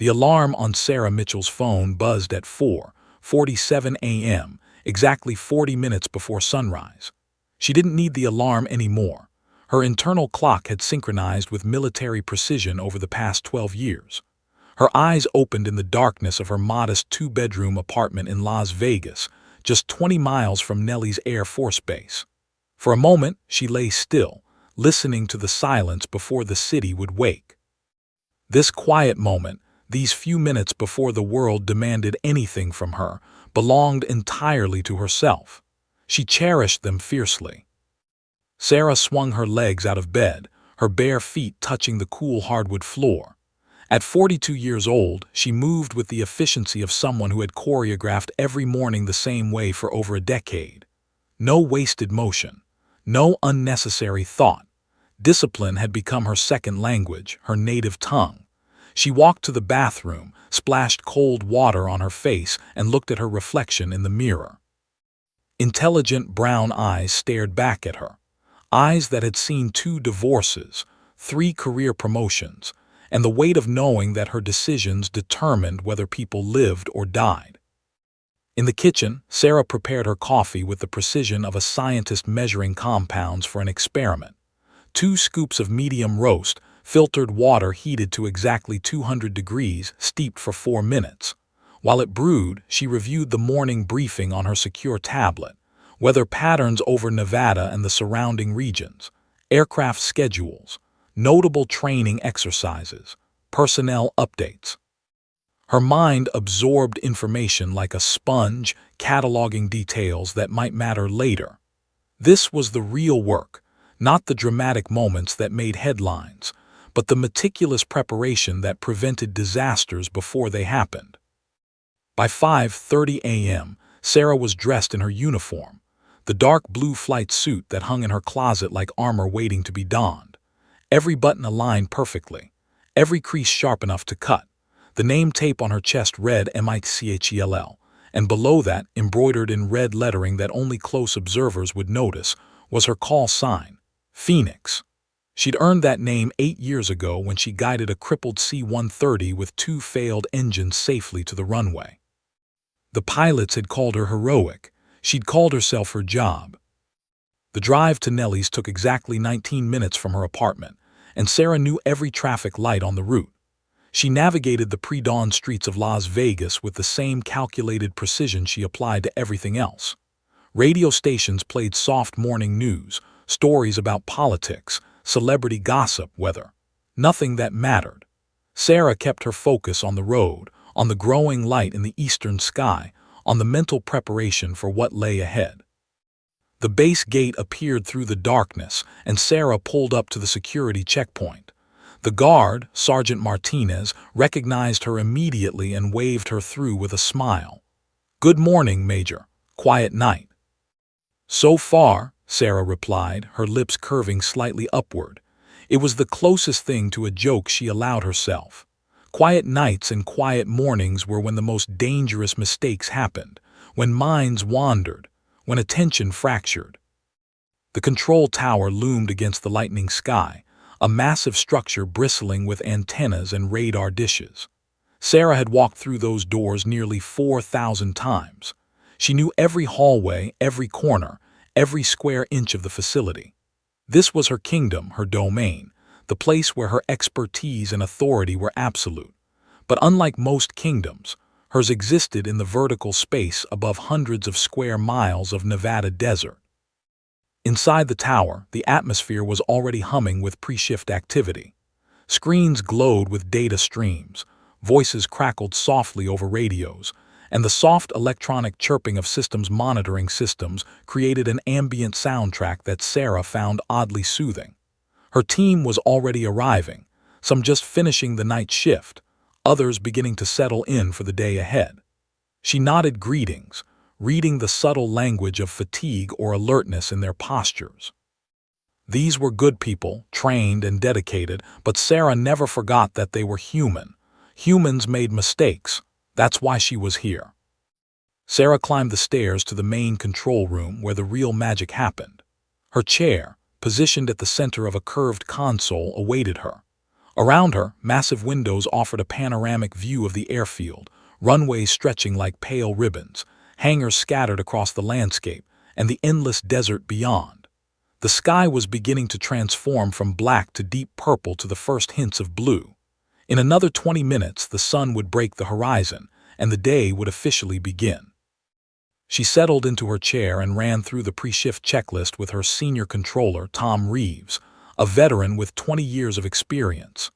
The alarm on Sarah Mitchell's phone buzzed at 4:47 a.m., exactly 40 minutes before sunrise. She didn't need the alarm anymore. Her internal clock had synchronized with military precision over the past 12 years. Her eyes opened in the darkness of her modest two-bedroom apartment in Las Vegas, just 20 miles from Nellie's Air Force Base. For a moment, she lay still, listening to the silence before the city would wake. This quiet moment, these few minutes before the world demanded anything from her, belonged entirely to herself. She cherished them fiercely. Sarah swung her legs out of bed, her bare feet touching the cool hardwood floor. At 42 years old, she moved with the efficiency of someone who had choreographed every morning the same way for over a decade. No wasted motion, no unnecessary thought. Discipline had become her second language, her native tongue. She walked to the bathroom, splashed cold water on her face, and looked at her reflection in the mirror. Intelligent brown eyes stared back at her. Eyes that had seen 2 divorces, 3 career promotions, and the weight of knowing that her decisions determined whether people lived or died. In the kitchen, Sarah prepared her coffee with the precision of a scientist measuring compounds for an experiment. 2 scoops of medium roast, filtered water heated to exactly 200 degrees, steeped for 4 minutes. While it brewed, she reviewed the morning briefing on her secure tablet, weather patterns over Nevada and the surrounding regions, aircraft schedules, notable training exercises, personnel updates. Her mind absorbed information like a sponge, cataloging details that might matter later. This was the real work, not the dramatic moments that made headlines, but the meticulous preparation that prevented disasters before they happened. By 5:30 a.m., Sarah was dressed in her uniform, the dark blue flight suit that hung in her closet like armor waiting to be donned. Every button aligned perfectly, every crease sharp enough to cut. The name tape on her chest read MICHELL, and below that, embroidered in red lettering that only close observers would notice, was her call sign, Phoenix. She'd earned that name 8 years ago when she guided a crippled C-130 with 2 failed engines safely to the runway. The pilots had called her heroic. She'd called herself her job. The drive to Nellie's took exactly 19 minutes from her apartment, and Sarah knew every traffic light on the route. She navigated the pre-dawn streets of Las Vegas with the same calculated precision she applied to everything else. Radio stations played soft morning news, stories about politics, celebrity gossip, weather. Nothing that mattered. Sarah kept her focus on the road, on the growing light in the eastern sky, on the mental preparation for what lay ahead. The base gate appeared through the darkness, and Sarah pulled up to the security checkpoint. The guard, Sergeant Martinez, recognized her immediately and waved her through with a smile. "Good morning, Major. Quiet night." "So far," Sarah replied, her lips curving slightly upward. It was the closest thing to a joke she allowed herself. Quiet nights and quiet mornings were when the most dangerous mistakes happened, when minds wandered, when attention fractured. The control tower loomed against the lightening sky, a massive structure bristling with antennas and radar dishes. Sarah had walked through those doors nearly 4,000 times. She knew every hallway, every corner, every square inch of the facility. This was her kingdom, her domain, the place where her expertise and authority were absolute. But unlike most kingdoms, hers existed in the vertical space above hundreds of square miles of Nevada desert. Inside the tower, the atmosphere was already humming with pre-shift activity. Screens glowed with data streams, voices crackled softly over radios, and the soft electronic chirping of systems monitoring systems created an ambient soundtrack that Sarah found oddly soothing. Her team was already arriving, some just finishing the night shift, others beginning to settle in for the day ahead. She nodded greetings, reading the subtle language of fatigue or alertness in their postures. These were good people, trained and dedicated, but Sarah never forgot that they were human. Humans made mistakes. That's why she was here. Sarah climbed the stairs to the main control room where the real magic happened. Her chair, positioned at the center of a curved console, awaited her. Around her, massive windows offered a panoramic view of the airfield, runways stretching like pale ribbons, hangars scattered across the landscape, and the endless desert beyond. The sky was beginning to transform from black to deep purple to the first hints of blue. In another 20 minutes, the sun would break the horizon, and the day would officially begin. She settled into her chair and ran through the pre-shift checklist with her senior controller, Tom Reeves, a veteran with 20 years of experience.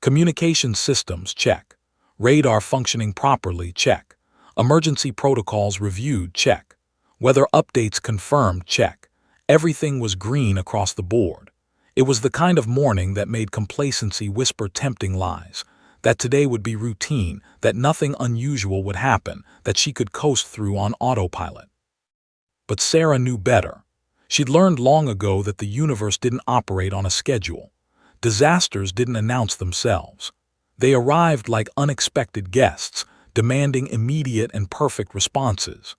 Communication systems, check. Radar functioning properly, check. Emergency protocols reviewed, check. Weather updates confirmed, check. Everything was green across the board. It was the kind of morning that made complacency whisper tempting lies, that today would be routine, that nothing unusual would happen, that she could coast through on autopilot. But Sarah knew better. She'd learned long ago that the universe didn't operate on a schedule. Disasters didn't announce themselves. They arrived like unexpected guests, demanding immediate and perfect responses.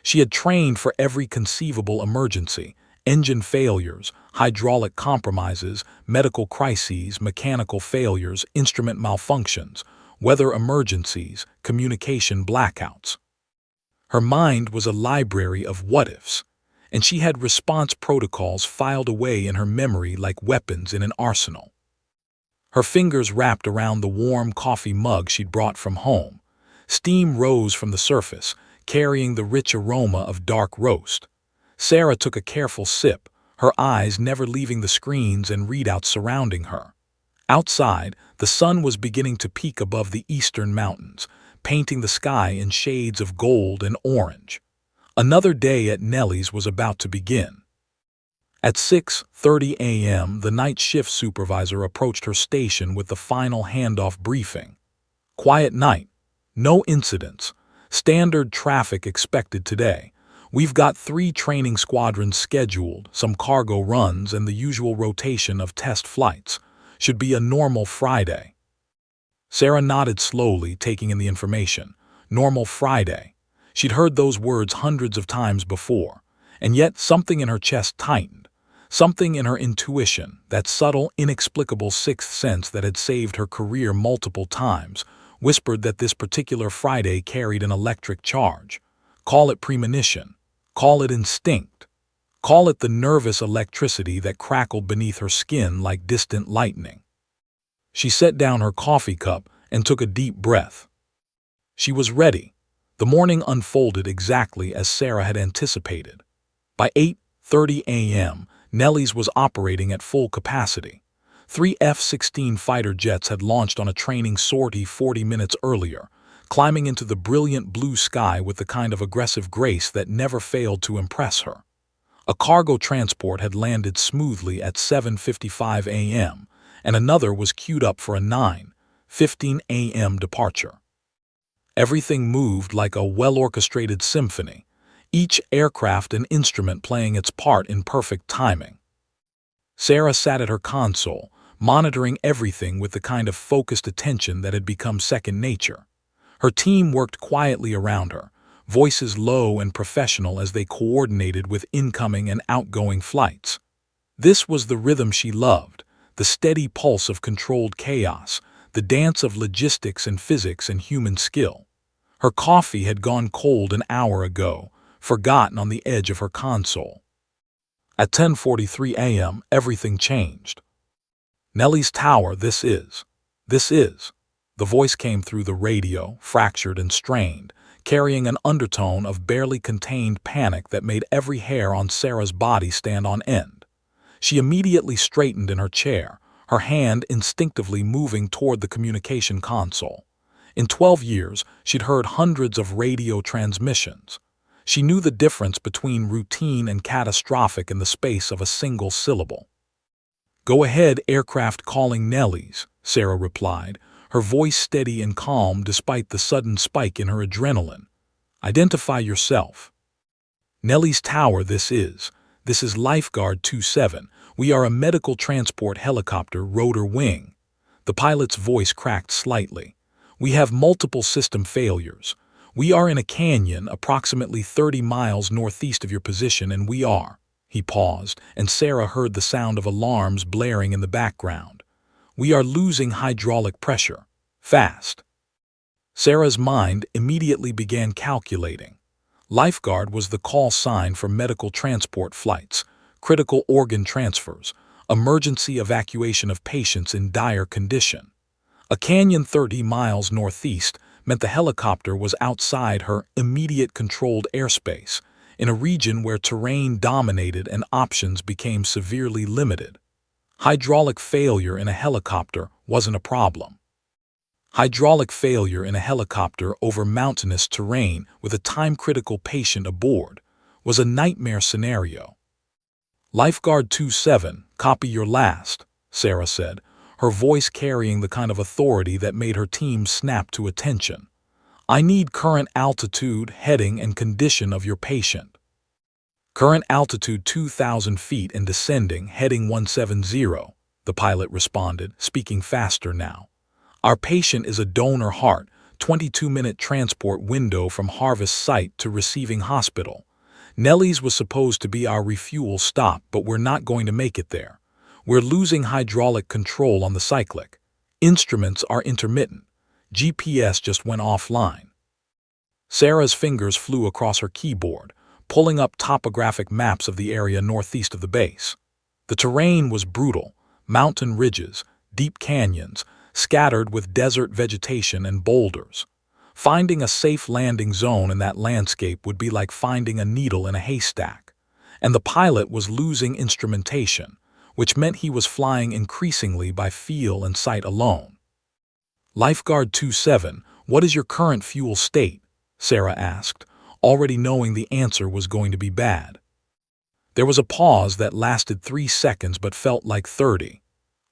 She had trained for every conceivable emergency: engine failures, hydraulic compromises, medical crises, mechanical failures, instrument malfunctions, weather emergencies, communication blackouts. Her mind was a library of what-ifs, and she had response protocols filed away in her memory like weapons in an arsenal. Her fingers wrapped around the warm coffee mug she'd brought from home. Steam rose from the surface, carrying the rich aroma of dark roast. Sarah took a careful sip, her eyes never leaving the screens and readouts surrounding her. Outside, the sun was beginning to peak above the eastern mountains, painting the sky in shades of gold and orange. Another day at Nellie's was about to begin. At 6:30 a.m., the night shift supervisor approached her station with the final handoff briefing. Quiet night. No incidents. Standard traffic expected today. We've got 3 training squadrons scheduled, some cargo runs, and the usual rotation of test flights. Should be a normal Friday. Sarah nodded slowly, taking in the information. Normal Friday. She'd heard those words hundreds of times before, and yet something in her chest tightened. Something in her intuition, that subtle, inexplicable sixth sense that had saved her career multiple times, whispered that this particular Friday carried an electric charge. Call it premonition. Call it instinct. Call it the nervous electricity that crackled beneath her skin like distant lightning. She set down her coffee cup and took a deep breath. She was ready. The morning unfolded exactly as Sarah had anticipated. By 8:30 a.m., Nellie's was operating at full capacity. 3 F-16 fighter jets had launched on a training sortie 40 minutes earlier, climbing into the brilliant blue sky with the kind of aggressive grace that never failed to impress her. A cargo transport had landed smoothly at 7:55 a.m., and another was queued up for a 9:15 a.m. departure. Everything moved like a well-orchestrated symphony, each aircraft and instrument playing its part in perfect timing. Sarah sat at her console, monitoring everything with the kind of focused attention that had become second nature. Her team worked quietly around her, voices low and professional as they coordinated with incoming and outgoing flights. This was the rhythm she loved, the steady pulse of controlled chaos, the dance of logistics and physics and human skill. Her coffee had gone cold an hour ago, forgotten on the edge of her console. At 10:43 a.m., everything changed. Nellie's Tower, this is. The voice came through the radio, fractured and strained, carrying an undertone of barely contained panic that made every hair on Sarah's body stand on end. She immediately straightened in her chair, her hand instinctively moving toward the communication console. In 12 years, she'd heard hundreds of radio transmissions. She knew the difference between routine and catastrophic in the space of a single syllable. "Go ahead, aircraft calling Nellie's," Sarah replied, her voice steady and calm despite the sudden spike in her adrenaline. "Identify yourself." "Nellie's Tower, this is. This is Lifeguard 27. We are a medical transport helicopter rotor wing." The pilot's voice cracked slightly. "We have multiple system failures. We are in a canyon approximately 30 miles northeast of your position, and we are—" He paused, and Sarah heard the sound of alarms blaring in the background. We are losing hydraulic pressure. Fast. Sarah's mind immediately began calculating. Lifeguard was the call sign for medical transport flights, critical organ transfers, emergency evacuation of patients in dire condition. A canyon 30 miles northeast meant the helicopter was outside her immediate controlled airspace, in a region where terrain dominated and options became severely limited. Hydraulic failure in a helicopter wasn't a problem. Hydraulic failure in a helicopter over mountainous terrain with a time-critical patient aboard was a nightmare scenario. Lifeguard 27, copy your last, Sarah said, her voice carrying the kind of authority that made her team snap to attention. I need current altitude, heading, and condition of your patient. Current altitude 2,000 feet and descending, heading 170, the pilot responded, speaking faster now. Our patient is a donor heart, 22-minute transport window from harvest site to receiving hospital. Nellie's was supposed to be our refuel stop, but we're not going to make it there. We're losing hydraulic control on the cyclic. Instruments are intermittent. GPS just went offline. Sarah's fingers flew across her keyboard, pulling up topographic maps of the area northeast of the base. The terrain was brutal, mountain ridges, deep canyons, scattered with desert vegetation and boulders. Finding a safe landing zone in that landscape would be like finding a needle in a haystack. And the pilot was losing instrumentation, which meant he was flying increasingly by feel and sight alone. Lifeguard 27, what is your current fuel state? Sarah asked, already knowing the answer was going to be bad. There was a pause that lasted 3 seconds but felt like 30.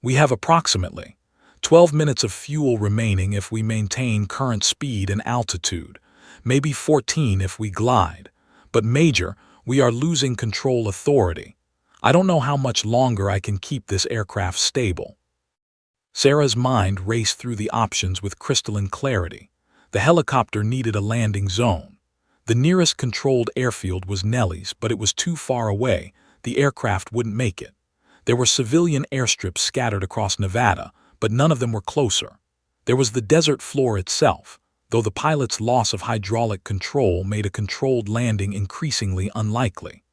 We have approximately 12 minutes of fuel remaining if we maintain current speed and altitude, maybe 14 if we glide. But Major, we are losing control authority. I don't know how much longer I can keep this aircraft stable. Sarah's mind raced through the options with crystalline clarity. The helicopter needed a landing zone. The nearest controlled airfield was Nellie's, but it was too far away. The aircraft wouldn't make it. There were civilian airstrips scattered across Nevada, but none of them were closer. There was the desert floor itself, though the pilot's loss of hydraulic control made a controlled landing increasingly unlikely.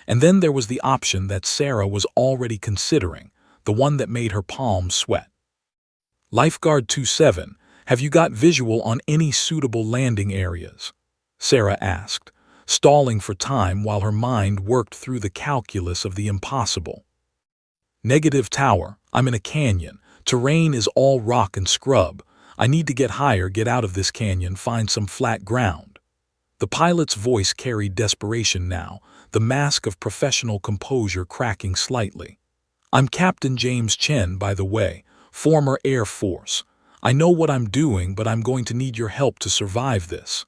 And then there was the option that Sarah was already considering, the one that made her palms sweat. Lifeguard 27, have you got visual on any suitable landing areas? Sarah asked, stalling for time while her mind worked through the calculus of the impossible. Negative tower, I'm in a canyon. Terrain is all rock and scrub. I need to get higher, get out of this canyon, find some flat ground. The pilot's voice carried desperation now, the mask of professional composure cracking slightly. I'm Captain James Chen, by the way, former Air Force. I know what I'm doing, but I'm going to need your help to survive this.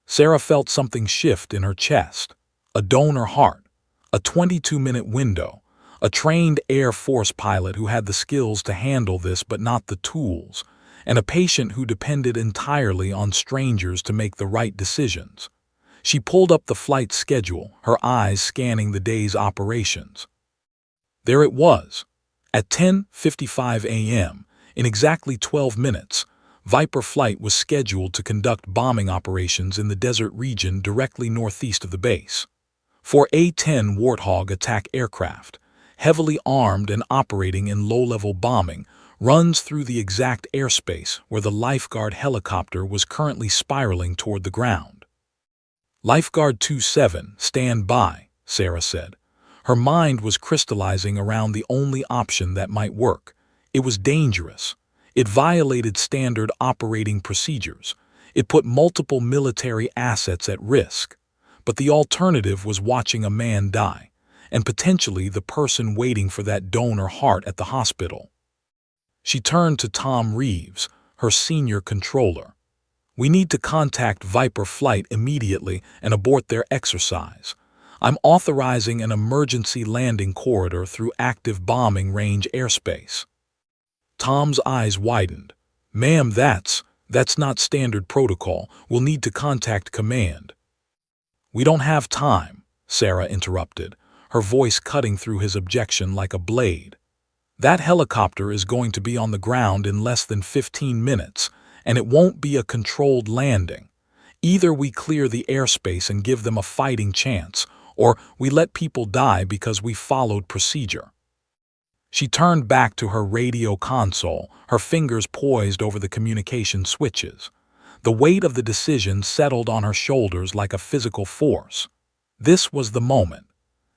Sarah felt something shift in her chest. A donor heart, a 22-minute window, a trained Air Force pilot who had the skills to handle this but not the tools, and a patient who depended entirely on strangers to make the right decisions. She pulled up the flight schedule, her eyes scanning the day's operations. There it was. At 10:55 a.m., in exactly 12 minutes, Viper flight was scheduled to conduct bombing operations in the desert region directly northeast of the base. 4 A-10 Warthog attack aircraft, heavily armed and operating in low-level bombing, runs through the exact airspace where the Lifeguard helicopter was currently spiraling toward the ground. Lifeguard 27, stand by, Sarah said. Her mind was crystallizing around the only option that might work. It was dangerous. It violated standard operating procedures. It put multiple military assets at risk. But the alternative was watching a man die, and potentially the person waiting for that donor heart at the hospital. She turned to Tom Reeves, her senior controller. We need to contact Viper Flight immediately and abort their exercise. I'm authorizing an emergency landing corridor through active bombing range airspace. Tom's eyes widened. Ma'am, that's not standard protocol. We'll need to contact command. We don't have time, Sarah interrupted, her voice cutting through his objection like a blade. That helicopter is going to be on the ground in less than 15 minutes, and it won't be a controlled landing. Either we clear the airspace and give them a fighting chance, or we let people die because we followed procedure." She turned back to her radio console, her fingers poised over the communication switches. The weight of the decision settled on her shoulders like a physical force. This was the moment.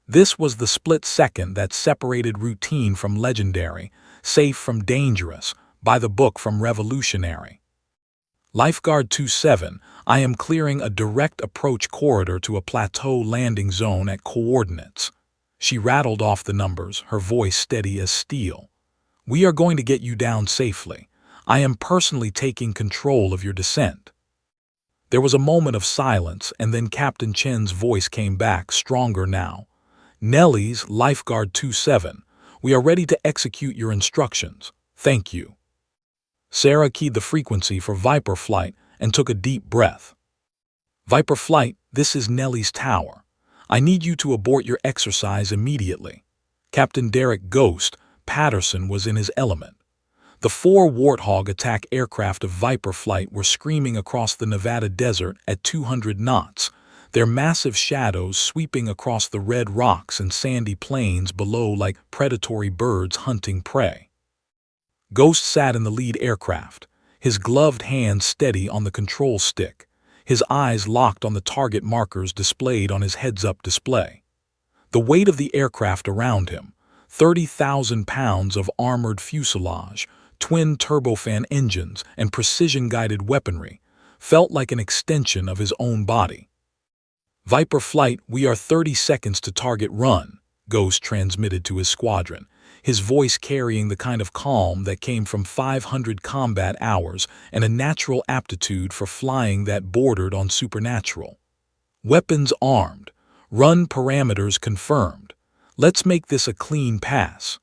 This was the split second that separated routine from legendary, safe from dangerous, by the book from revolutionary. Lifeguard 27, I am clearing a direct approach corridor to a plateau landing zone at coordinates. She rattled off the numbers, her voice steady as steel. We are going to get you down safely. I am personally taking control of your descent. There was a moment of silence, and then Captain Chen's voice came back, stronger now. Nellie's Lifeguard 27, we are ready to execute your instructions. Thank you. Sarah keyed the frequency for Viper Flight and took a deep breath. Viper Flight, this is Nellie's tower. I need you to abort your exercise immediately. Captain Derek Ghost Patterson was in his element. The 4 Warthog attack aircraft of Viper Flight were screaming across the Nevada desert at 200 knots, their massive shadows sweeping across the red rocks and sandy plains below like predatory birds hunting prey. Ghost sat in the lead aircraft, his gloved hand steady on the control stick, his eyes locked on the target markers displayed on his heads-up display. The weight of the aircraft around him, 30,000 pounds of armored fuselage, twin turbofan engines, and precision-guided weaponry, felt like an extension of his own body. Viper Flight, we are 30 seconds to target run, Ghost transmitted to his squadron, his voice carrying the kind of calm that came from 500 combat hours and a natural aptitude for flying that bordered on supernatural. Weapons armed. Run parameters confirmed. Let's make this a clean pass.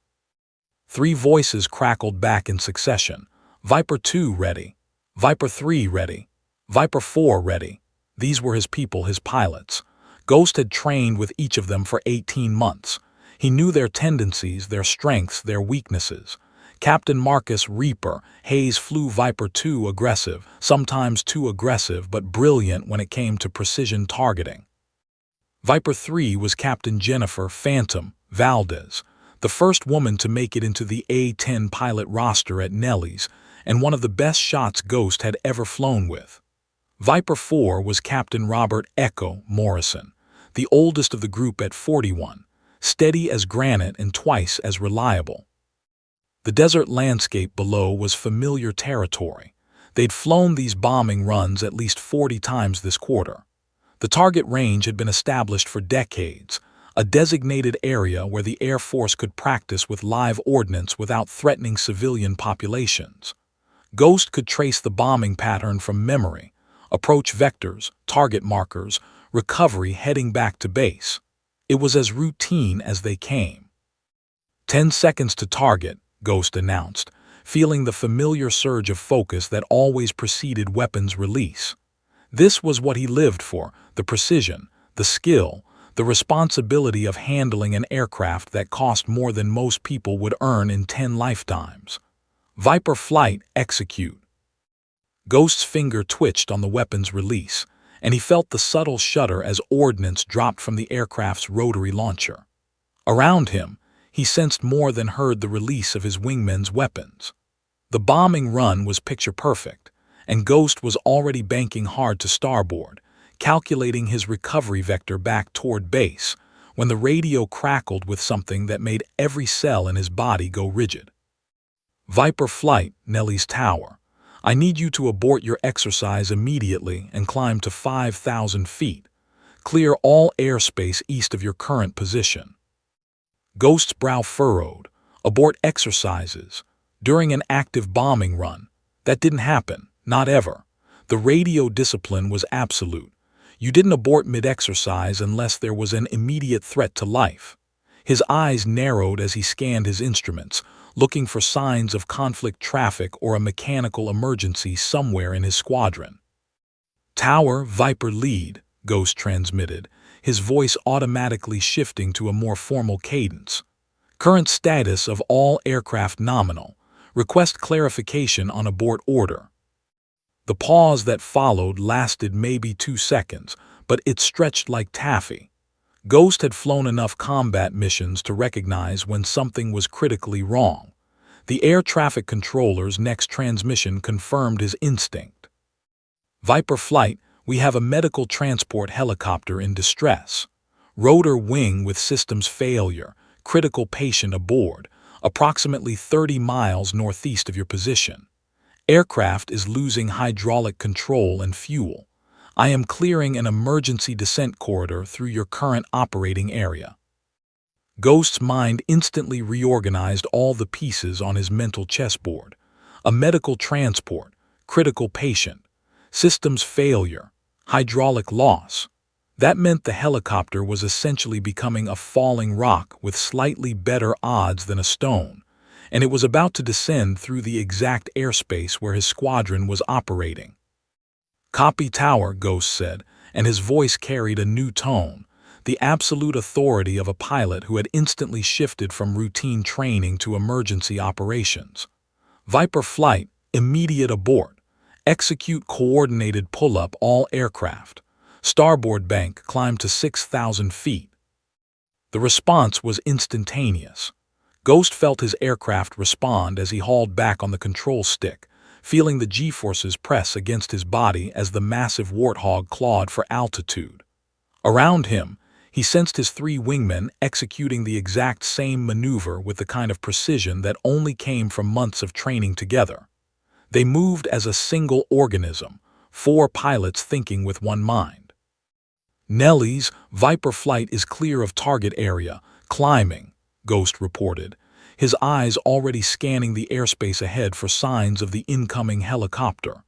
3 voices crackled back in succession. Viper 2 ready. Viper 3 ready. Viper 4 ready. These were his people, his pilots. Ghost had trained with each of them for 18 months. He knew their tendencies, their strengths, their weaknesses. Captain Marcus Reaper Hayes flew Viper 2 aggressive, sometimes too aggressive but brilliant when it came to precision targeting. Viper 3 was Captain Jennifer Phantom Valdez, the first woman to make it into the A-10 pilot roster at Nellie's, and one of the best shots Ghost had ever flown with. Viper 4 was Captain Robert Echo Morrison, the oldest of the group at 41, steady as granite and twice as reliable. The desert landscape below was familiar territory. They'd flown these bombing runs at least 40 times this quarter. The target range had been established for decades, a designated area where the Air Force could practice with live ordnance without threatening civilian populations. Ghost could trace the bombing pattern from memory, approach vectors, target markers, recovery heading back to base. It was as routine as they came. 10 seconds to target, Ghost announced, feeling the familiar surge of focus that always preceded weapons release. This was what he lived for, the precision, the skill, the responsibility of handling an aircraft that cost more than most people would earn in 10 lifetimes. Viper Flight, execute. Ghost's finger twitched on the weapon's release, and he felt the subtle shudder as ordnance dropped from the aircraft's rotary launcher. Around him, he sensed more than heard the release of his wingmen's weapons. The bombing run was picture-perfect, and Ghost was already banking hard to starboard, calculating his recovery vector back toward base, when the radio crackled with something that made every cell in his body go rigid. Viper Flight, Nellie's tower. I need you to abort your exercise immediately and climb to 5,000 feet. Clear all airspace east of your current position. Ghost's brow furrowed. Abort exercises. During an active bombing run. That didn't happen. Not ever. The radio discipline was absolute. You didn't abort mid-exercise unless there was an immediate threat to life. His eyes narrowed as he scanned his instruments, looking for signs of conflict traffic or a mechanical emergency somewhere in his squadron. Tower, Viper lead, Ghost transmitted, his voice automatically shifting to a more formal cadence. Current status of all aircraft nominal. Request clarification on abort order. The pause that followed lasted maybe 2 seconds, but it stretched like taffy. Ghost had flown enough combat missions to recognize when something was critically wrong. The air traffic controller's next transmission confirmed his instinct. Viper Flight, we have a medical transport helicopter in distress. Rotor wing with systems failure, critical patient aboard, approximately 30 miles northeast of your position. Aircraft is losing hydraulic control and fuel. I am clearing an emergency descent corridor through your current operating area. Ghost's mind instantly reorganized all the pieces on his mental chessboard. A medical transport, critical patient, systems failure, hydraulic loss. That meant the helicopter was essentially becoming a falling rock with slightly better odds than a stone, and it was about to descend through the exact airspace where his squadron was operating. "Copy tower," Ghost said, and his voice carried a new tone, the absolute authority of a pilot who had instantly shifted from routine training to emergency operations. "Viper Flight, immediate abort. Execute coordinated pull-up all aircraft. Starboard bank climb to 6,000 feet. The response was instantaneous. Ghost felt his aircraft respond as he hauled back on the control stick, feeling the G-forces press against his body as the massive warthog clawed for altitude. Around him, he sensed his 3 wingmen executing the exact same maneuver with the kind of precision that only came from months of training together. They moved as a single organism, 4 pilots thinking with one mind. "Nelly's Viper Flight is clear of target area, climbing," Ghost reported, his eyes already scanning the airspace ahead for signs of the incoming helicopter.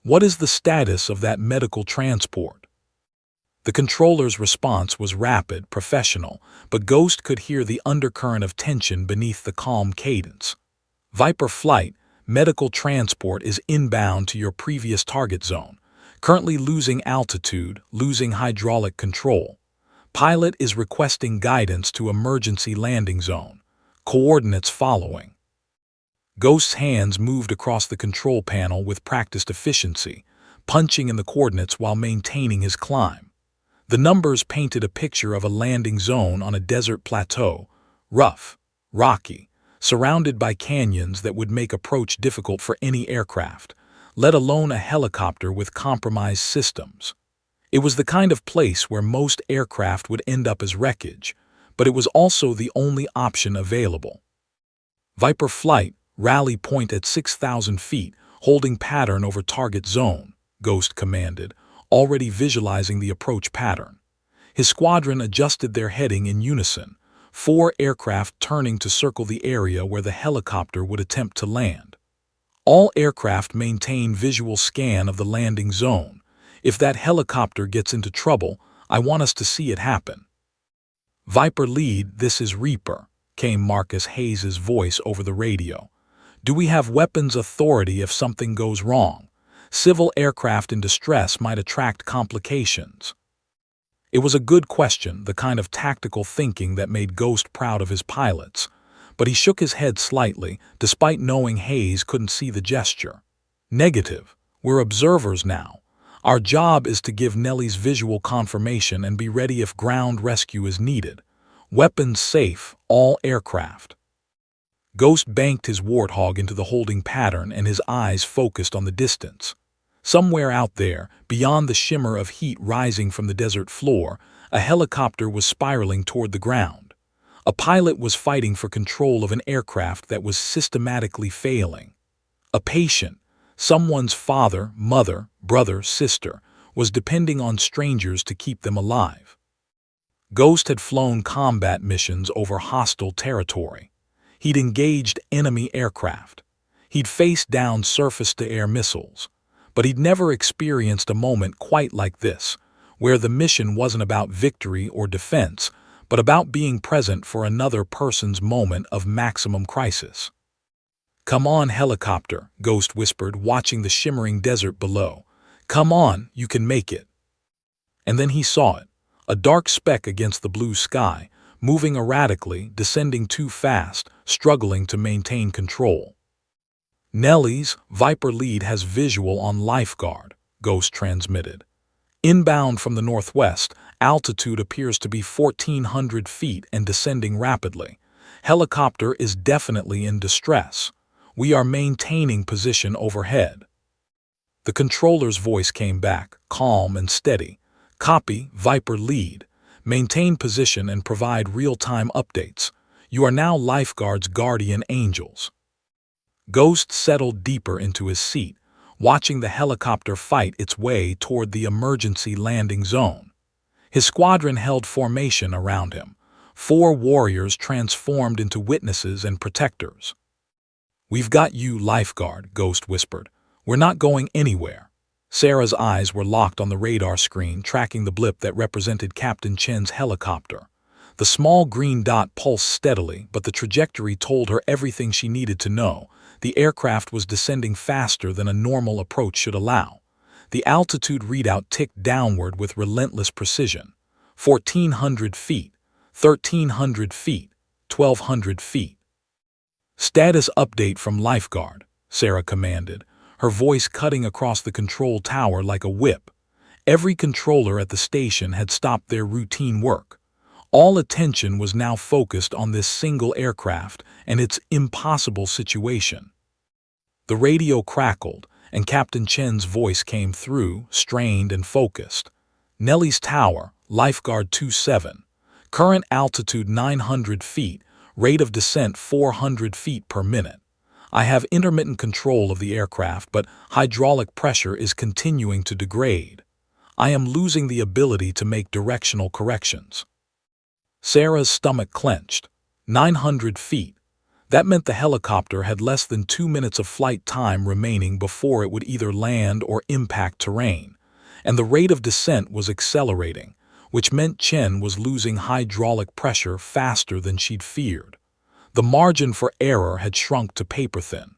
"What is the status of that medical transport?" The controller's response was rapid, professional, but Ghost could hear the undercurrent of tension beneath the calm cadence. "Viper Flight, medical transport is inbound to your previous target zone, currently losing altitude, losing hydraulic control. Pilot is requesting guidance to emergency landing zone. Coordinates following." Ghost's hands moved across the control panel with practiced efficiency, punching in the coordinates while maintaining his climb. The numbers painted a picture of a landing zone on a desert plateau, rough, rocky, surrounded by canyons that would make approach difficult for any aircraft, let alone a helicopter with compromised systems. It was the kind of place where most aircraft would end up as wreckage, but it was also the only option available. "Viper Flight, rally point at 6,000 feet, holding pattern over target zone," Ghost commanded, already visualizing the approach pattern. His squadron adjusted their heading in unison, 4 aircraft turning to circle the area where the helicopter would attempt to land. "All aircraft maintain visual scan of the landing zone. If that helicopter gets into trouble, I want us to see it happen." "Viper Lead, this is Reaper," came Marcus Hayes's voice over the radio. "Do we have weapons authority if something goes wrong? Civil aircraft in distress might attract complications." It was a good question, the kind of tactical thinking that made Ghost proud of his pilots, but he shook his head slightly, despite knowing Hayes couldn't see the gesture. "Negative. We're observers now. Our job is to give Nelly's visual confirmation and be ready if ground rescue is needed. Weapons safe, all aircraft." Ghost banked his warthog into the holding pattern and his eyes focused on the distance. Somewhere out there, beyond the shimmer of heat rising from the desert floor, a helicopter was spiraling toward the ground. A pilot was fighting for control of an aircraft that was systematically failing. A patient, someone's father, mother, brother, sister, was depending on strangers to keep them alive. Ghost had flown combat missions over hostile territory. He'd engaged enemy aircraft. He'd faced down surface-to-air missiles. But he'd never experienced a moment quite like this, where the mission wasn't about victory or defense, but about being present for another person's moment of maximum crisis. "Come on, helicopter," Ghost whispered, watching the shimmering desert below. "Come on, you can make it." And then he saw it, a dark speck against the blue sky, moving erratically, descending too fast, struggling to maintain control. "Nellie's Viper lead has visual on lifeguard," Ghost transmitted. "Inbound from the northwest, altitude appears to be 1,400 feet and descending rapidly. Helicopter is definitely in distress. We are maintaining position overhead." The controller's voice came back, calm and steady. "Copy, Viper lead. Maintain position and provide real-time updates. You are now lifeguard's guardian angels." Ghost settled deeper into his seat, watching the helicopter fight its way toward the emergency landing zone. His squadron held formation around him, 4 warriors transformed into witnesses and protectors. "We've got you, lifeguard," Ghost whispered. "We're not going anywhere." Sarah's eyes were locked on the radar screen, tracking the blip that represented Captain Chen's helicopter. The small green dot pulsed steadily, but the trajectory told her everything she needed to know. The aircraft was descending faster than a normal approach should allow. The altitude readout ticked downward with relentless precision. 1,400 feet, 1,300 feet, 1,200 feet. "Status update from lifeguard," Sarah commanded, her voice cutting across the control tower like a whip. Every controller at the station had stopped their routine work. All attention was now focused on this single aircraft and its impossible situation. The radio crackled, and Captain Chen's voice came through, strained and focused. "Nellie's Tower, Lifeguard 27. Current altitude 900 feet, rate of descent 400 feet per minute. I have intermittent control of the aircraft, but hydraulic pressure is continuing to degrade. I am losing the ability to make directional corrections." Sarah's stomach clenched. 900 feet. That meant the helicopter had less than 2 minutes of flight time remaining before it would either land or impact terrain. And the rate of descent was accelerating, which meant Chen was losing hydraulic pressure faster than she'd feared. The margin for error had shrunk to paper thin.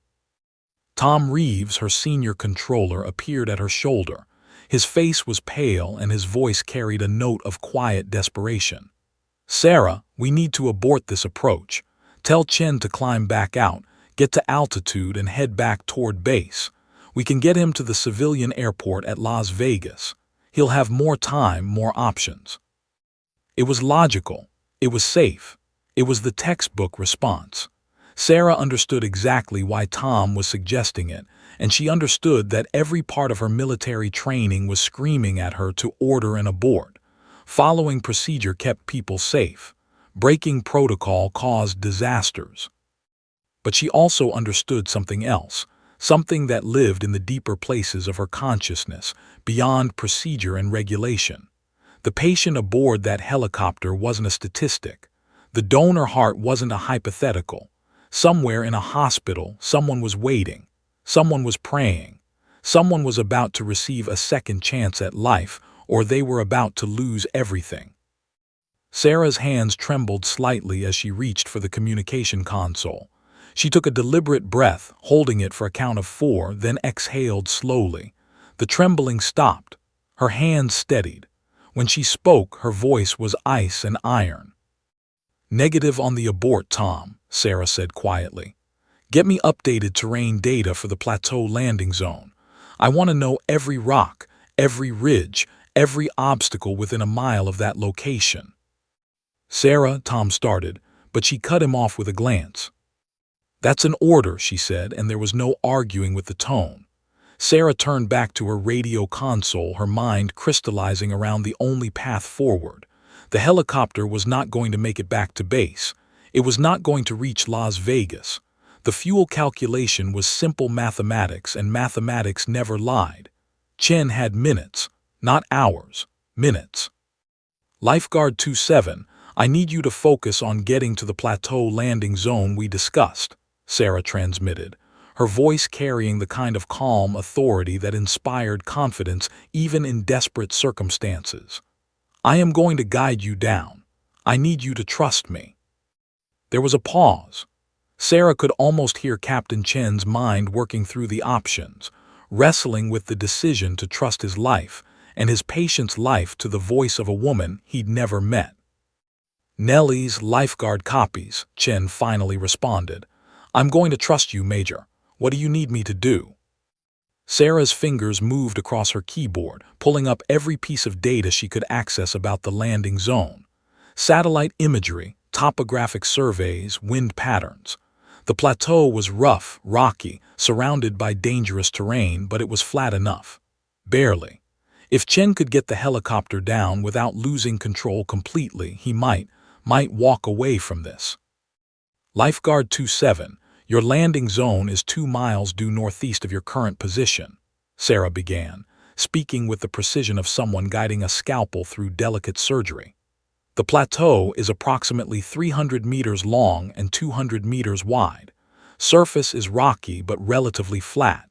Tom Reeves, her senior controller, appeared at her shoulder. His face was pale and his voice carried a note of quiet desperation. "Sarah, we need to abort this approach. Tell Chen to climb back out, get to altitude and head back toward base. We can get him to the civilian airport at Las Vegas. He'll have more time, more options." It was logical. It was safe. It was the textbook response. Sarah understood exactly why Tom was suggesting it, and she understood that every part of her military training was screaming at her to order an abort. Following procedure kept people safe. Breaking protocol caused disasters. But she also understood something else, something that lived in the deeper places of her consciousness, beyond procedure and regulation. The patient aboard that helicopter wasn't a statistic. The donor heart wasn't a hypothetical. Somewhere in a hospital, someone was waiting. Someone was praying. Someone was about to receive a second chance at life, or they were about to lose everything. Sarah's hands trembled slightly as she reached for the communication console. She took a deliberate breath, holding it for a count of 4, then exhaled slowly. The trembling stopped. Her hands steadied. When she spoke, her voice was ice and iron. "Negative on the abort, Tom," Sarah said quietly. "Get me updated terrain data for the plateau landing zone. I want to know every rock, every ridge, every obstacle within a mile of that location." "Sarah," Tom started, but she cut him off with a glance. "That's an order," she said, and there was no arguing with the tone. Sarah turned back to her radio console, her mind crystallizing around the only path forward. The helicopter was not going to make it back to base. It was not going to reach Las Vegas. The fuel calculation was simple mathematics, and mathematics never lied. Chen had minutes, not hours, minutes. "Lifeguard 27, I need you to focus on getting to the plateau landing zone we discussed," Sarah transmitted, her voice carrying the kind of calm authority that inspired confidence even in desperate circumstances. "I am going to guide you down. I need you to trust me." There was a pause. Sarah could almost hear Captain Chen's mind working through the options, wrestling with the decision to trust his life and his patient's life to the voice of a woman he'd never met. Nellie's lifeguard copies, Chen finally responded. I'm going to trust you, Major. What do you need me to do? Sarah's fingers moved across her keyboard, pulling up every piece of data she could access about the landing zone. Satellite imagery, topographic surveys, wind patterns. The plateau was rough, rocky, surrounded by dangerous terrain, but it was flat enough. Barely. If Chen could get the helicopter down without losing control completely, he might walk away from this. Lifeguard 27, your landing zone is 2 miles due northeast of your current position, Sarah began, speaking with the precision of someone guiding a scalpel through delicate surgery. The plateau is approximately 300 meters long and 200 meters wide. Surface is rocky but relatively flat.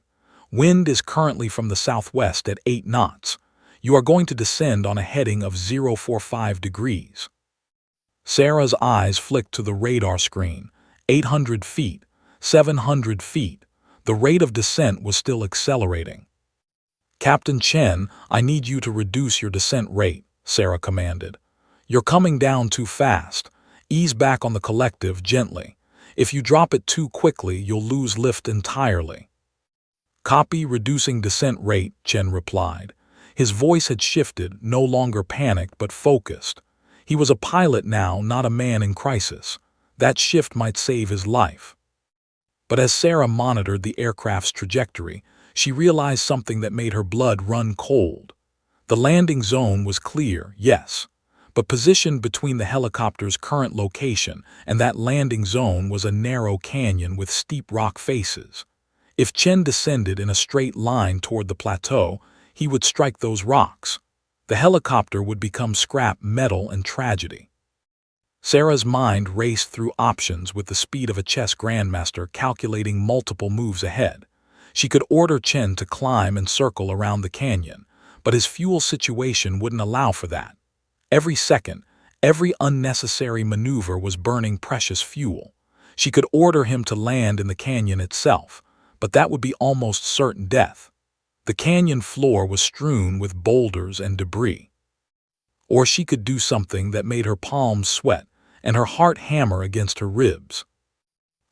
Wind is currently from the southwest at 8 knots. You are going to descend on a heading of 045 degrees. Sarah's eyes flicked to the radar screen. 800 feet, 700 feet. The rate of descent was still accelerating. Captain Chen, I need you to reduce your descent rate, Sarah commanded. You're coming down too fast. Ease back on the collective gently. If you drop it too quickly, you'll lose lift entirely. Copy reducing descent rate, Chen replied. His voice had shifted, no longer panicked but focused. He was a pilot now, not a man in crisis. That shift might save his life. But as Sarah monitored the aircraft's trajectory, she realized something that made her blood run cold. The landing zone was clear, yes, but positioned between the helicopter's current location and that landing zone was a narrow canyon with steep rock faces. If Chen descended in a straight line toward the plateau, he would strike those rocks. The helicopter would become scrap metal and tragedy. Sarah's mind raced through options with the speed of a chess grandmaster calculating multiple moves ahead. She could order Chen to climb and circle around the canyon, but his fuel situation wouldn't allow for that. Every second, every unnecessary maneuver was burning precious fuel. She could order him to land in the canyon itself, but that would be almost certain death. The canyon floor was strewn with boulders and debris. Or she could do something that made her palms sweat and her heart hammer against her ribs.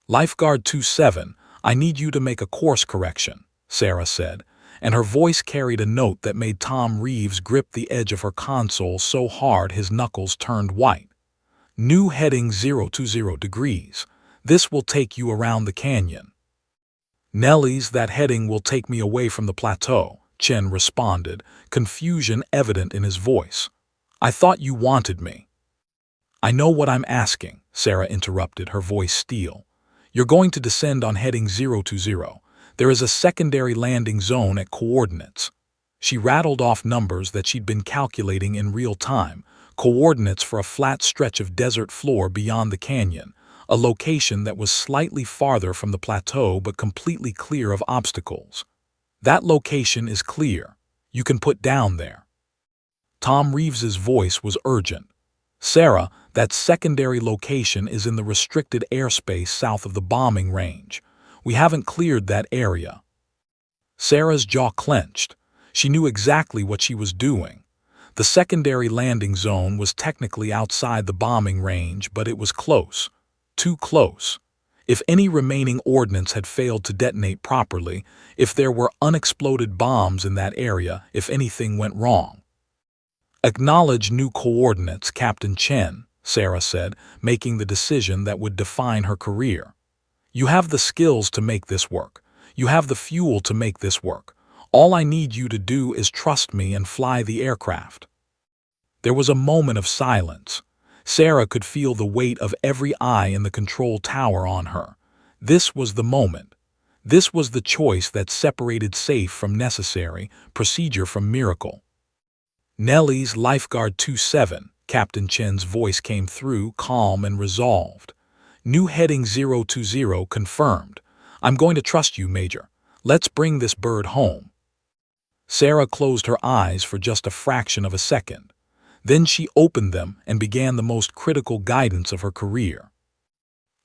Lifeguard 27, I need you to make a course correction, Sarah said, and her voice carried a note that made Tom Reeves grip the edge of her console so hard his knuckles turned white. New heading 020 degrees. This will take you around the canyon. Nellie's, that heading will take me away from the plateau, Chen responded, confusion evident in his voice. I thought you wanted me. I know what I'm asking, Sarah interrupted, her voice steel. You're going to descend on heading 020. There is a secondary landing zone at coordinates. She rattled off numbers that she'd been calculating in real time, coordinates for a flat stretch of desert floor beyond the canyon, a location that was slightly farther from the plateau but completely clear of obstacles. That location is clear. You can put down there. Tom Reeves's voice was urgent. Sarah, that secondary location is in the restricted airspace south of the bombing range. We haven't cleared that area. Sarah's jaw clenched. She knew exactly what she was doing. The secondary landing zone was technically outside the bombing range, but it was close. Too close. If any remaining ordnance had failed to detonate properly, if there were unexploded bombs in that area, if anything went wrong. Acknowledge new coordinates, Captain Chen, Sarah said, making the decision that would define her career. You have the skills to make this work. You have the fuel to make this work. All I need you to do is trust me and fly the aircraft. There was a moment of silence. Sarah could feel the weight of every eye in the control tower on her. This was the moment. This was the choice that separated safe from necessary, procedure from miracle. Nellie's Lifeguard 27, Captain Chen's voice came through, calm and resolved. New heading 020 confirmed. I'm going to trust you, Major. Let's bring this bird home. Sarah closed her eyes for just a fraction of a second. Then she opened them and began the most critical guidance of her career.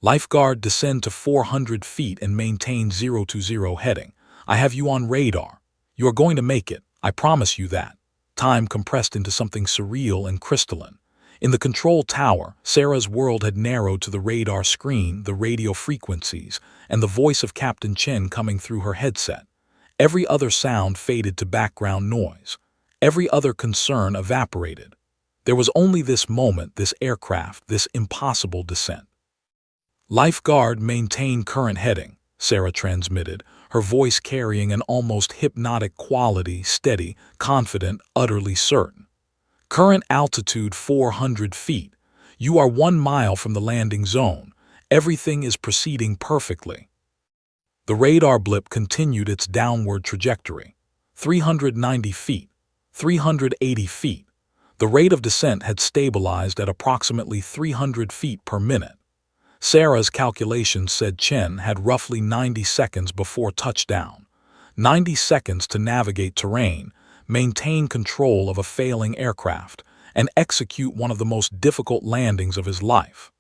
Lifeguard, descend to 400 feet and maintain 020 heading. I have you on radar. You are going to make it. I promise you that. Time compressed into something surreal and crystalline. In the control tower, Sarah's world had narrowed to the radar screen, the radio frequencies, and the voice of Captain Chen coming through her headset. Every other sound faded to background noise. Every other concern evaporated. There was only this moment, this aircraft, this impossible descent. "Lifeguard, maintain current heading," Sarah transmitted, her voice carrying an almost hypnotic quality, steady, confident, utterly certain. "Current altitude 400 feet. You are 1 mile from the landing zone. Everything is proceeding perfectly." The radar blip continued its downward trajectory. 390 feet, 380 feet. The rate of descent had stabilized at approximately 300 feet per minute. Sarah's calculations said Chen had roughly 90 seconds before touchdown. 90 seconds to navigate terrain, maintain control of a failing aircraft, and execute one of the most difficult landings of his life.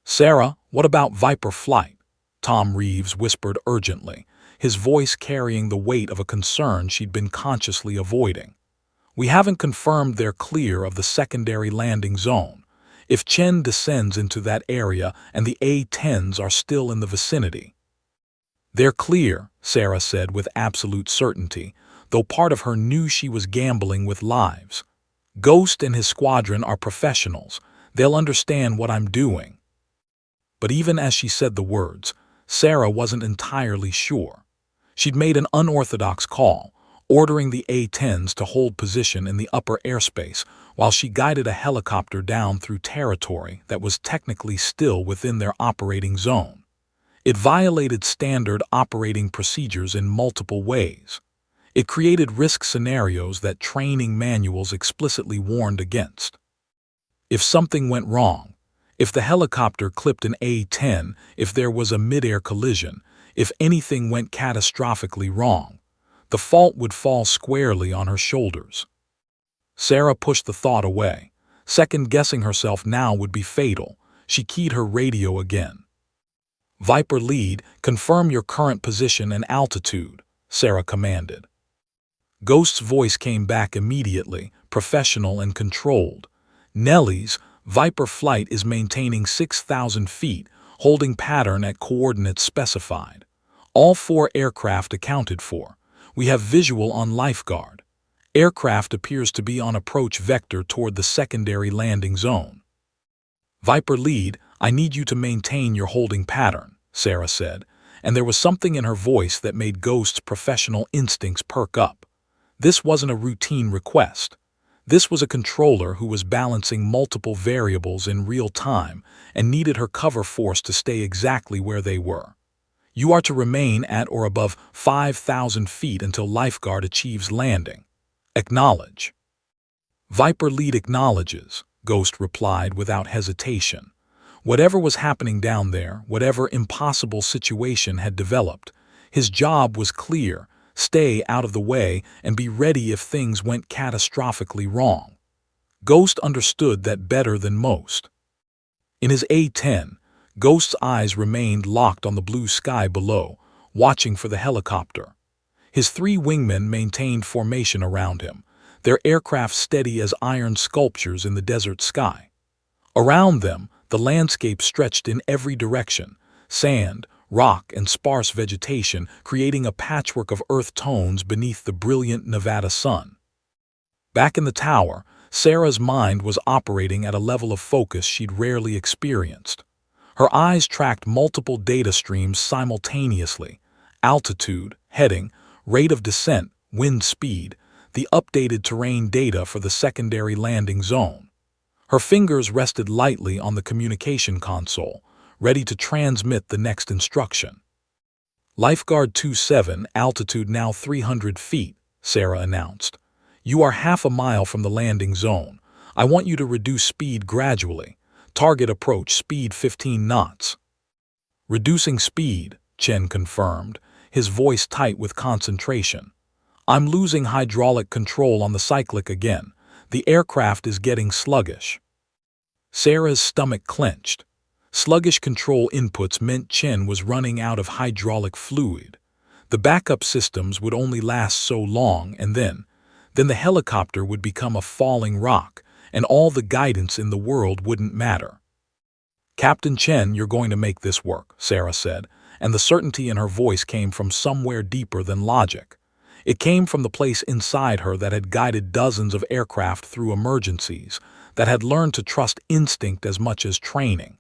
"Sarah, what about Viper flight?" Tom Reeves whispered urgently, his voice carrying the weight of a concern she'd been consciously avoiding. "We haven't confirmed they're clear of the secondary landing zone. If Chen descends into that area and the A-10s are still in the vicinity." "They're clear," Sarah said with absolute certainty, though part of her knew she was gambling with lives. "Ghost and his squadron are professionals. They'll understand what I'm doing." But even as she said the words, Sarah wasn't entirely sure. She'd made an unorthodox call, ordering the A-10s to hold position in the upper airspace while she guided a helicopter down through territory that was technically still within their operating zone. It violated standard operating procedures in multiple ways. It created risk scenarios that training manuals explicitly warned against. If something went wrong, if the helicopter clipped an A-10, if there was a mid-air collision, if anything went catastrophically wrong, the fault would fall squarely on her shoulders. Sarah pushed the thought away. Second-guessing herself now would be fatal. She keyed her radio again. "Viper lead, confirm your current position and altitude," Sarah commanded. Ghost's voice came back immediately, professional and controlled. "Nellies, Viper flight is maintaining 6,000 feet, holding pattern at coordinates specified. All 4 aircraft accounted for. We have visual on Lifeguard. Aircraft appears to be on approach vector toward the secondary landing zone." "Viper lead, I need you to maintain your holding pattern," Sarah said, and there was something in her voice that made Ghost's professional instincts perk up. This wasn't a routine request. This was a controller who was balancing multiple variables in real time and needed her cover force to stay exactly where they were. "You are to remain at or above 5,000 feet until Lifeguard achieves landing. Acknowledge." "Viper lead acknowledges," Ghost replied without hesitation. Whatever was happening down there, whatever impossible situation had developed, his job was clear: stay out of the way and be ready if things went catastrophically wrong. Ghost understood that better than most. In his A-10, Ghost's eyes remained locked on the blue sky below, watching for the helicopter. His 3 wingmen maintained formation around him, their aircraft steady as iron sculptures in the desert sky. Around them, the landscape stretched in every direction: sand, rock, and sparse vegetation, creating a patchwork of earth tones beneath the brilliant Nevada sun. Back in the tower, Sarah's mind was operating at a level of focus she'd rarely experienced. Her eyes tracked multiple data streams simultaneously: altitude, heading, rate of descent, wind speed, the updated terrain data for the secondary landing zone. Her fingers rested lightly on the communication console, ready to transmit the next instruction. "Lifeguard 27, altitude now 300 feet, Sarah announced. "You are half a mile from the landing zone. I want you to reduce speed gradually. Target approach speed 15 knots. "Reducing speed," Chen confirmed, his voice tight with concentration. "I'm losing hydraulic control on the cyclic again. The aircraft is getting sluggish." Sarah's stomach clenched. Sluggish control inputs meant Chen was running out of hydraulic fluid. The backup systems would only last so long, and then the helicopter would become a falling rock, and all the guidance in the world wouldn't matter. "Captain Chen, you're going to make this work," Sarah said, and the certainty in her voice came from somewhere deeper than logic. It came from the place inside her that had guided dozens of aircraft through emergencies, that had learned to trust instinct as much as training.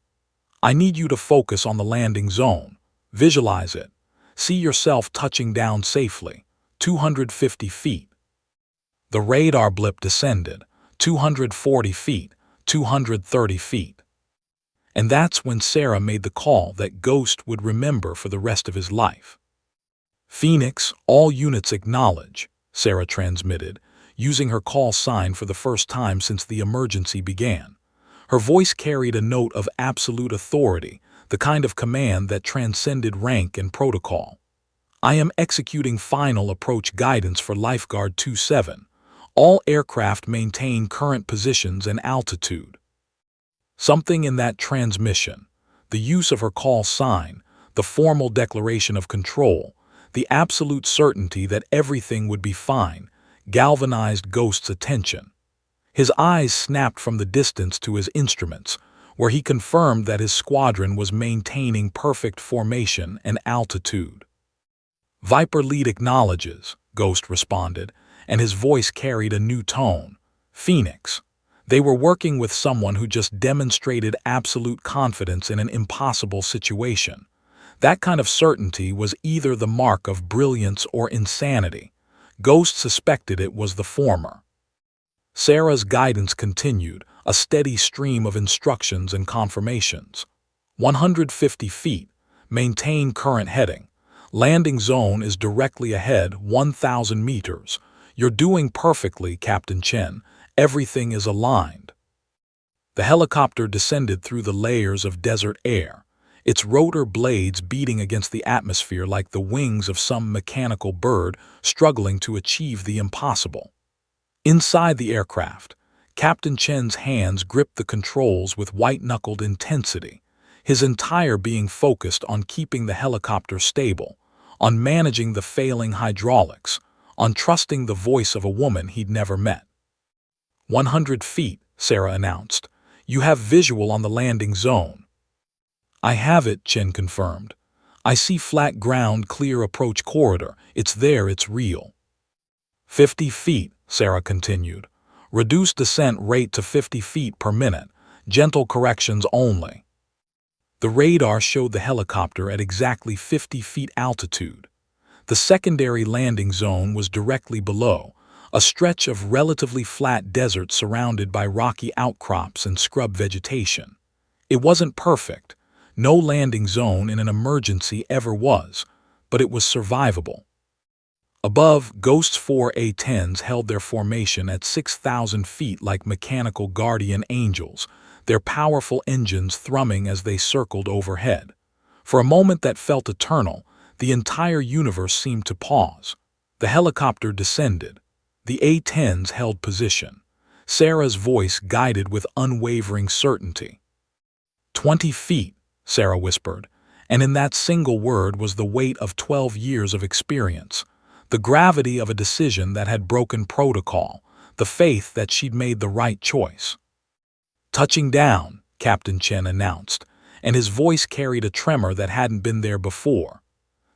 "I need you to focus on the landing zone. Visualize it. See yourself touching down safely. 250 feet. The radar blip descended. 240 feet. 230 feet. And that's when Sarah made the call that Ghost would remember for the rest of his life. "Phoenix, all units acknowledge," Sarah transmitted, using her call sign for the first time since the emergency began. Her voice carried a note of absolute authority, the kind of command that transcended rank and protocol. "I am executing final approach guidance for Lifeguard 27. All aircraft maintain current positions and altitude." Something in that transmission, the use of her call sign, the formal declaration of control, the absolute certainty that everything would be fine, galvanized Ghost's attention. His eyes snapped from the distance to his instruments, where he confirmed that his squadron was maintaining perfect formation and altitude. "Viper lead acknowledges," Ghost responded, and his voice carried a new tone. "Phoenix." They were working with someone who just demonstrated absolute confidence in an impossible situation. That kind of certainty was either the mark of brilliance or insanity. Ghost suspected it was the former. Sarah's guidance continued, a steady stream of instructions and confirmations. 150 feet. Maintain current heading. Landing zone is directly ahead, 1,000 meters. You're doing perfectly, Captain Chen. Everything is aligned. The helicopter descended through the layers of desert air, its rotor blades beating against the atmosphere like the wings of some mechanical bird struggling to achieve the impossible. Inside the aircraft, Captain Chen's hands gripped the controls with white-knuckled intensity, his entire being focused on keeping the helicopter stable, on managing the failing hydraulics, on trusting the voice of a woman he'd never met. 100 feet, Sarah announced. You have visual on the landing zone. I have it, Chen confirmed. I see flat ground, clear approach corridor. It's there, it's real. 50 feet, Sarah continued. Reduce descent rate to 50 feet per minute. Gentle corrections only. The radar showed the helicopter at exactly 50 feet altitude. The secondary landing zone was directly below, a stretch of relatively flat desert surrounded by rocky outcrops and scrub vegetation. It wasn't perfect. No landing zone in an emergency ever was, but it was survivable. Above, Ghost's 4 A-10s held their formation at 6,000 feet like mechanical guardian angels, their powerful engines thrumming as they circled overhead. For a moment that felt eternal, the entire universe seemed to pause. The helicopter descended. The A-10s held position. Sarah's voice guided with unwavering certainty. 20 feet, Sarah whispered, and in that single word was the weight of 12 years of experience, the gravity of a decision that had broken protocol, the faith that she'd made the right choice. Touching down, Captain Chen announced, and his voice carried a tremor that hadn't been there before.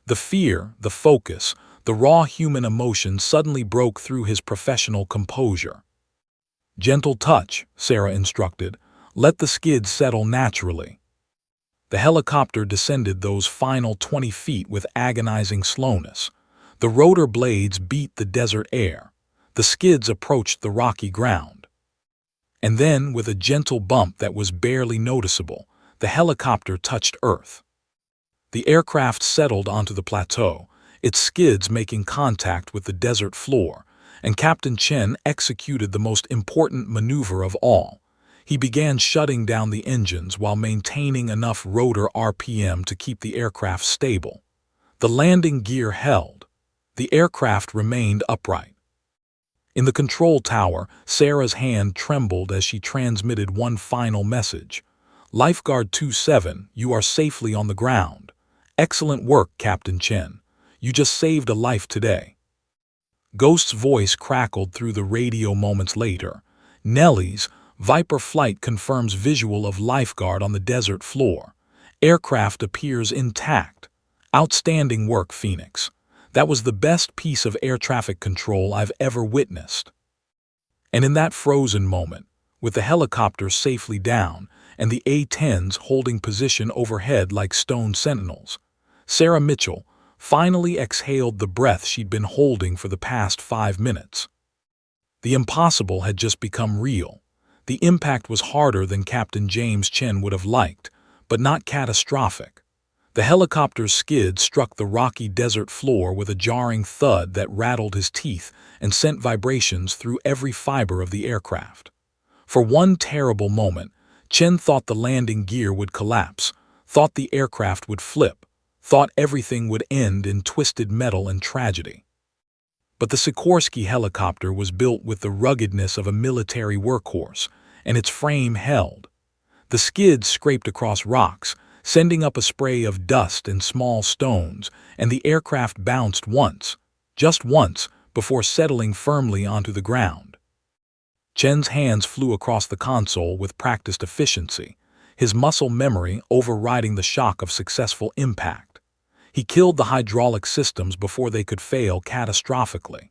The fear, the focus, the raw human emotion suddenly broke through his professional composure. Gentle touch, Sarah instructed. Let the skids settle naturally. The helicopter descended those final 20 feet with agonizing slowness. The rotor blades beat the desert air. The skids approached the rocky ground. And then, with a gentle bump that was barely noticeable, the helicopter touched Earth. The aircraft settled onto the plateau, its skids making contact with the desert floor, and Captain Chen executed the most important maneuver of all. He began shutting down the engines while maintaining enough rotor RPM to keep the aircraft stable. The landing gear held. The aircraft remained upright. In the control tower, Sarah's hand trembled as she transmitted one final message. Lifeguard 27, you are safely on the ground. Excellent work, Captain Chen. You just saved a life today. Ghost's voice crackled through the radio moments later. Nellie's, Viper flight confirms visual of lifeguard on the desert floor. Aircraft appears intact. Outstanding work, Phoenix. That was the best piece of air traffic control I've ever witnessed. And in that frozen moment, with the helicopter safely down and the A-10s holding position overhead like stone sentinels, Sarah Mitchell finally exhaled the breath she'd been holding for the past 5 minutes. The impossible had just become real. The impact was harder than Captain James Chen would have liked, but not catastrophic. The helicopter's skid struck the rocky desert floor with a jarring thud that rattled his teeth and sent vibrations through every fiber of the aircraft. For one terrible moment, Chen thought the landing gear would collapse, thought the aircraft would flip, thought everything would end in twisted metal and tragedy. But the Sikorsky helicopter was built with the ruggedness of a military workhorse, and its frame held. The skids scraped across rocks, sending up a spray of dust and small stones, and the aircraft bounced once, just once, before settling firmly onto the ground. Chen's hands flew across the console with practiced efficiency, his muscle memory overriding the shock of successful impact. He killed the hydraulic systems before they could fail catastrophically.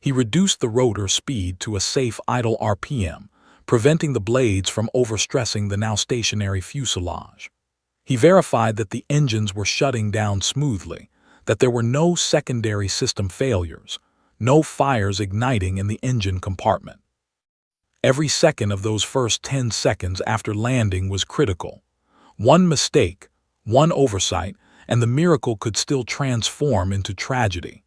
He reduced the rotor speed to a safe idle RPM, preventing the blades from overstressing the now stationary fuselage. He verified that the engines were shutting down smoothly, that there were no secondary system failures, no fires igniting in the engine compartment. Every second of those first 10 seconds after landing was critical. One mistake, one oversight, and the miracle could still transform into tragedy.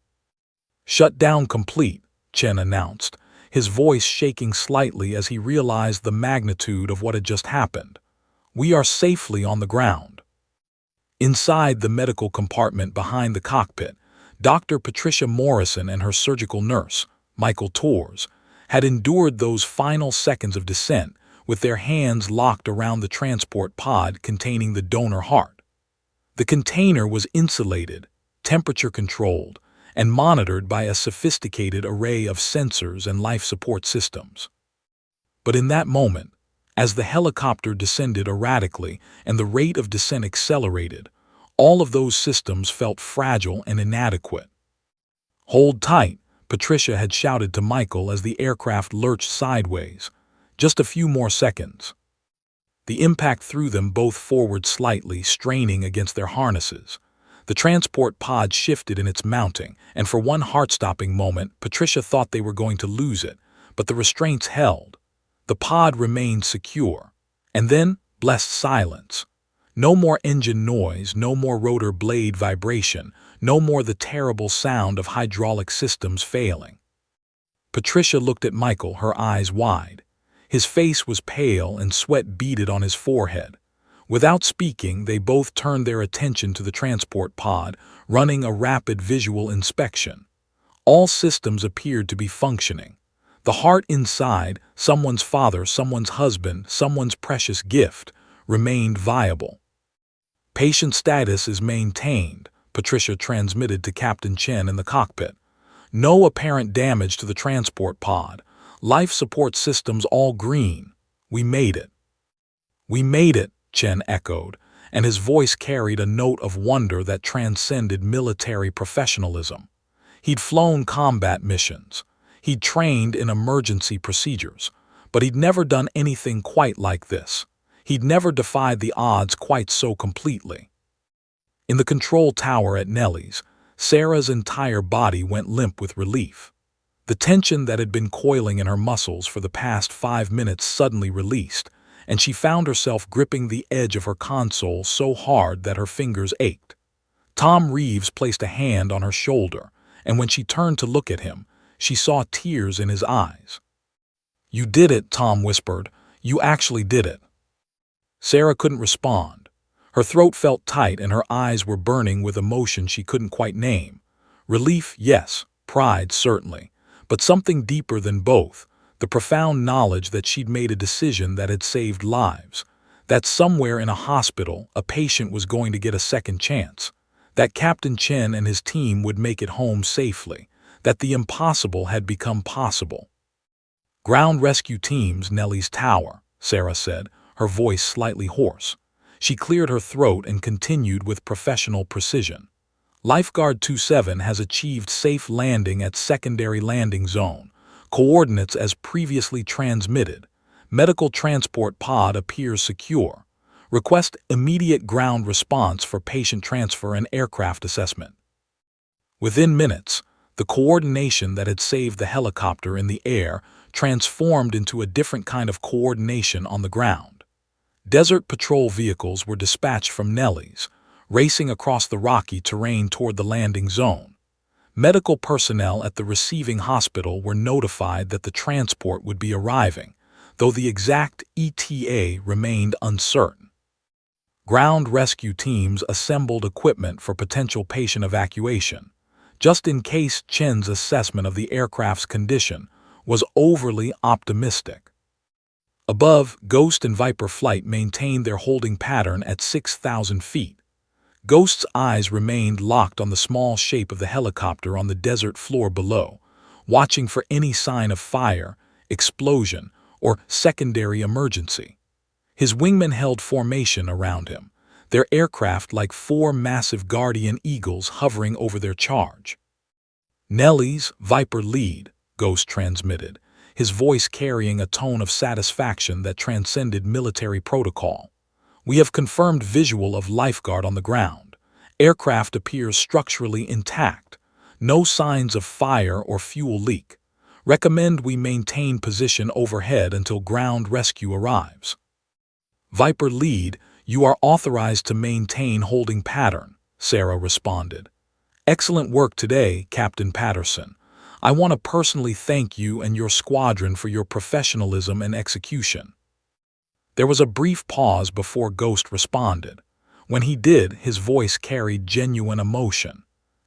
"Shutdown complete," Chen announced, his voice shaking slightly as he realized the magnitude of what had just happened. "We are safely on the ground." Inside the medical compartment behind the cockpit, Dr. Patricia Morrison and her surgical nurse, Michael Torres, had endured those final seconds of descent with their hands locked around the transport pod containing the donor heart. The container was insulated, temperature-controlled, and monitored by a sophisticated array of sensors and life support systems. But in that moment, as the helicopter descended erratically and the rate of descent accelerated, all of those systems felt fragile and inadequate. "Hold tight," Patricia had shouted to Michael as the aircraft lurched sideways. "Just a few more seconds." The impact threw them both forward slightly, straining against their harnesses. The transport pod shifted in its mounting, and for one heart-stopping moment, Patricia thought they were going to lose it, but the restraints held. The pod remained secure. And then, blessed silence. No more engine noise, no more rotor blade vibration, no more the terrible sound of hydraulic systems failing. Patricia looked at Michael, her eyes wide. His face was pale and sweat beaded on his forehead. Without speaking, they both turned their attention to the transport pod, running a rapid visual inspection. All systems appeared to be functioning. The heart inside, someone's father, someone's husband, someone's precious gift, remained viable. "Patient status is maintained," Patricia transmitted to Captain Chen in the cockpit. "No apparent damage to the transport pod. Life support systems all green. We made it." "We made it," Chen echoed, and his voice carried a note of wonder that transcended military professionalism. He'd flown combat missions. He'd trained in emergency procedures, but he'd never done anything quite like this. He'd never defied the odds quite so completely. In the control tower at Nellie's, Sarah's entire body went limp with relief. The tension that had been coiling in her muscles for the past 5 minutes suddenly released, and she found herself gripping the edge of her console so hard that her fingers ached. Tom Reeves placed a hand on her shoulder, and when she turned to look at him, she saw tears in his eyes. "You did it," Tom whispered. "You actually did it." Sarah couldn't respond. Her throat felt tight and her eyes were burning with emotion she couldn't quite name. Relief, yes. Pride, certainly. But something deeper than both. The profound knowledge that she'd made a decision that had saved lives, that somewhere in a hospital a patient was going to get a second chance, that Captain Chen and his team would make it home safely, that the impossible had become possible. Ground rescue teams, Nellie's tower. Sarah said, her voice slightly hoarse. She cleared her throat and continued with professional precision. Lifeguard 27 has achieved safe landing at secondary landing zone. Coordinates as previously transmitted. Medical transport pod appears secure. Request immediate ground response for patient transfer and aircraft assessment. Within minutes, the coordination that had saved the helicopter in the air transformed into a different kind of coordination on the ground. Desert patrol vehicles were dispatched from Nelly's, racing across the rocky terrain toward the landing zone. Medical personnel at the receiving hospital were notified that the transport would be arriving, though the exact ETA remained uncertain. Ground rescue teams assembled equipment for potential patient evacuation, just in case Chen's assessment of the aircraft's condition was overly optimistic. Above, Ghost and Viper flight maintained their holding pattern at 6,000 feet. Ghost's eyes remained locked on the small shape of the helicopter on the desert floor below, watching for any sign of fire, explosion, or secondary emergency. His wingmen held formation around him, their aircraft like four massive guardian eagles hovering over their charge. "Nelly's Viper lead," Ghost transmitted, his voice carrying a tone of satisfaction that transcended military protocol. "We have confirmed visual of lifeguard on the ground. Aircraft appears structurally intact. No signs of fire or fuel leak. Recommend we maintain position overhead until ground rescue arrives." "Viper lead, you are authorized to maintain holding pattern," Sarah responded. "Excellent work today, Captain Patterson. I want to personally thank you and your squadron for your professionalism and execution." There was a brief pause before Ghost responded. When he did, his voice carried genuine emotion.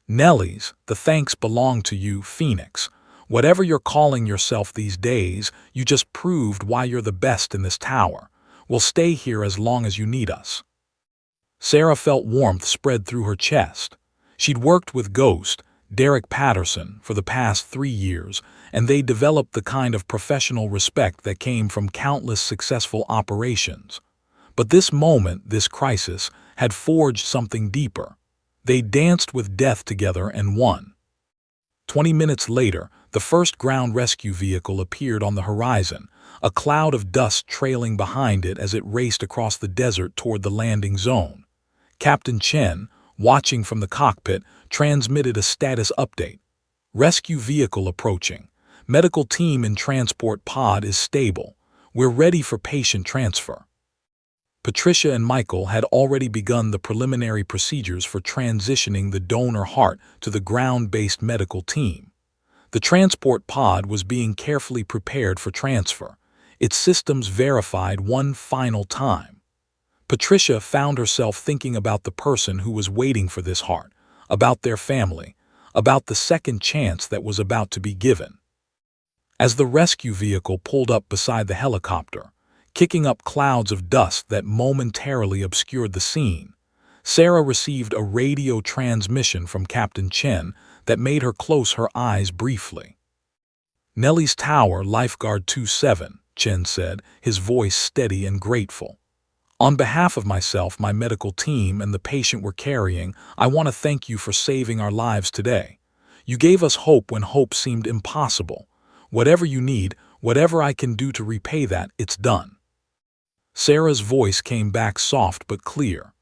"Nelly's, the thanks belong to you, Phoenix. Whatever you're calling yourself these days, you just proved why you're the best in this tower. We'll stay here as long as you need us." Sarah felt warmth spread through her chest. She'd worked with Ghost, Derek Patterson, for the past 3 years, and they developed the kind of professional respect that came from countless successful operations. But this moment, this crisis, had forged something deeper. They danced with death together and won. 20 minutes later, the first ground rescue vehicle appeared on the horizon, a cloud of dust trailing behind it as it raced across the desert toward the landing zone. Captain Chen, watching from the cockpit, transmitted a status update. "Rescue vehicle approaching. Medical team in transport pod is stable. We're ready for patient transfer." Patricia and Michael had already begun the preliminary procedures for transitioning the donor heart to the ground-based medical team. The transport pod was being carefully prepared for transfer, its systems verified one final time. Patricia found herself thinking about the person who was waiting for this heart, about their family, about the second chance that was about to be given. As the rescue vehicle pulled up beside the helicopter, kicking up clouds of dust that momentarily obscured the scene, Sarah received a radio transmission from Captain Chen that made her close her eyes briefly. "Nelly's Tower, Lifeguard 27, Chen said, his voice steady and grateful. "On behalf of myself, my medical team, and the patient we're carrying, I want to thank you for saving our lives today. You gave us hope when hope seemed impossible. Whatever you need, whatever I can do to repay that, it's done." Sarah's voice came back soft but clear.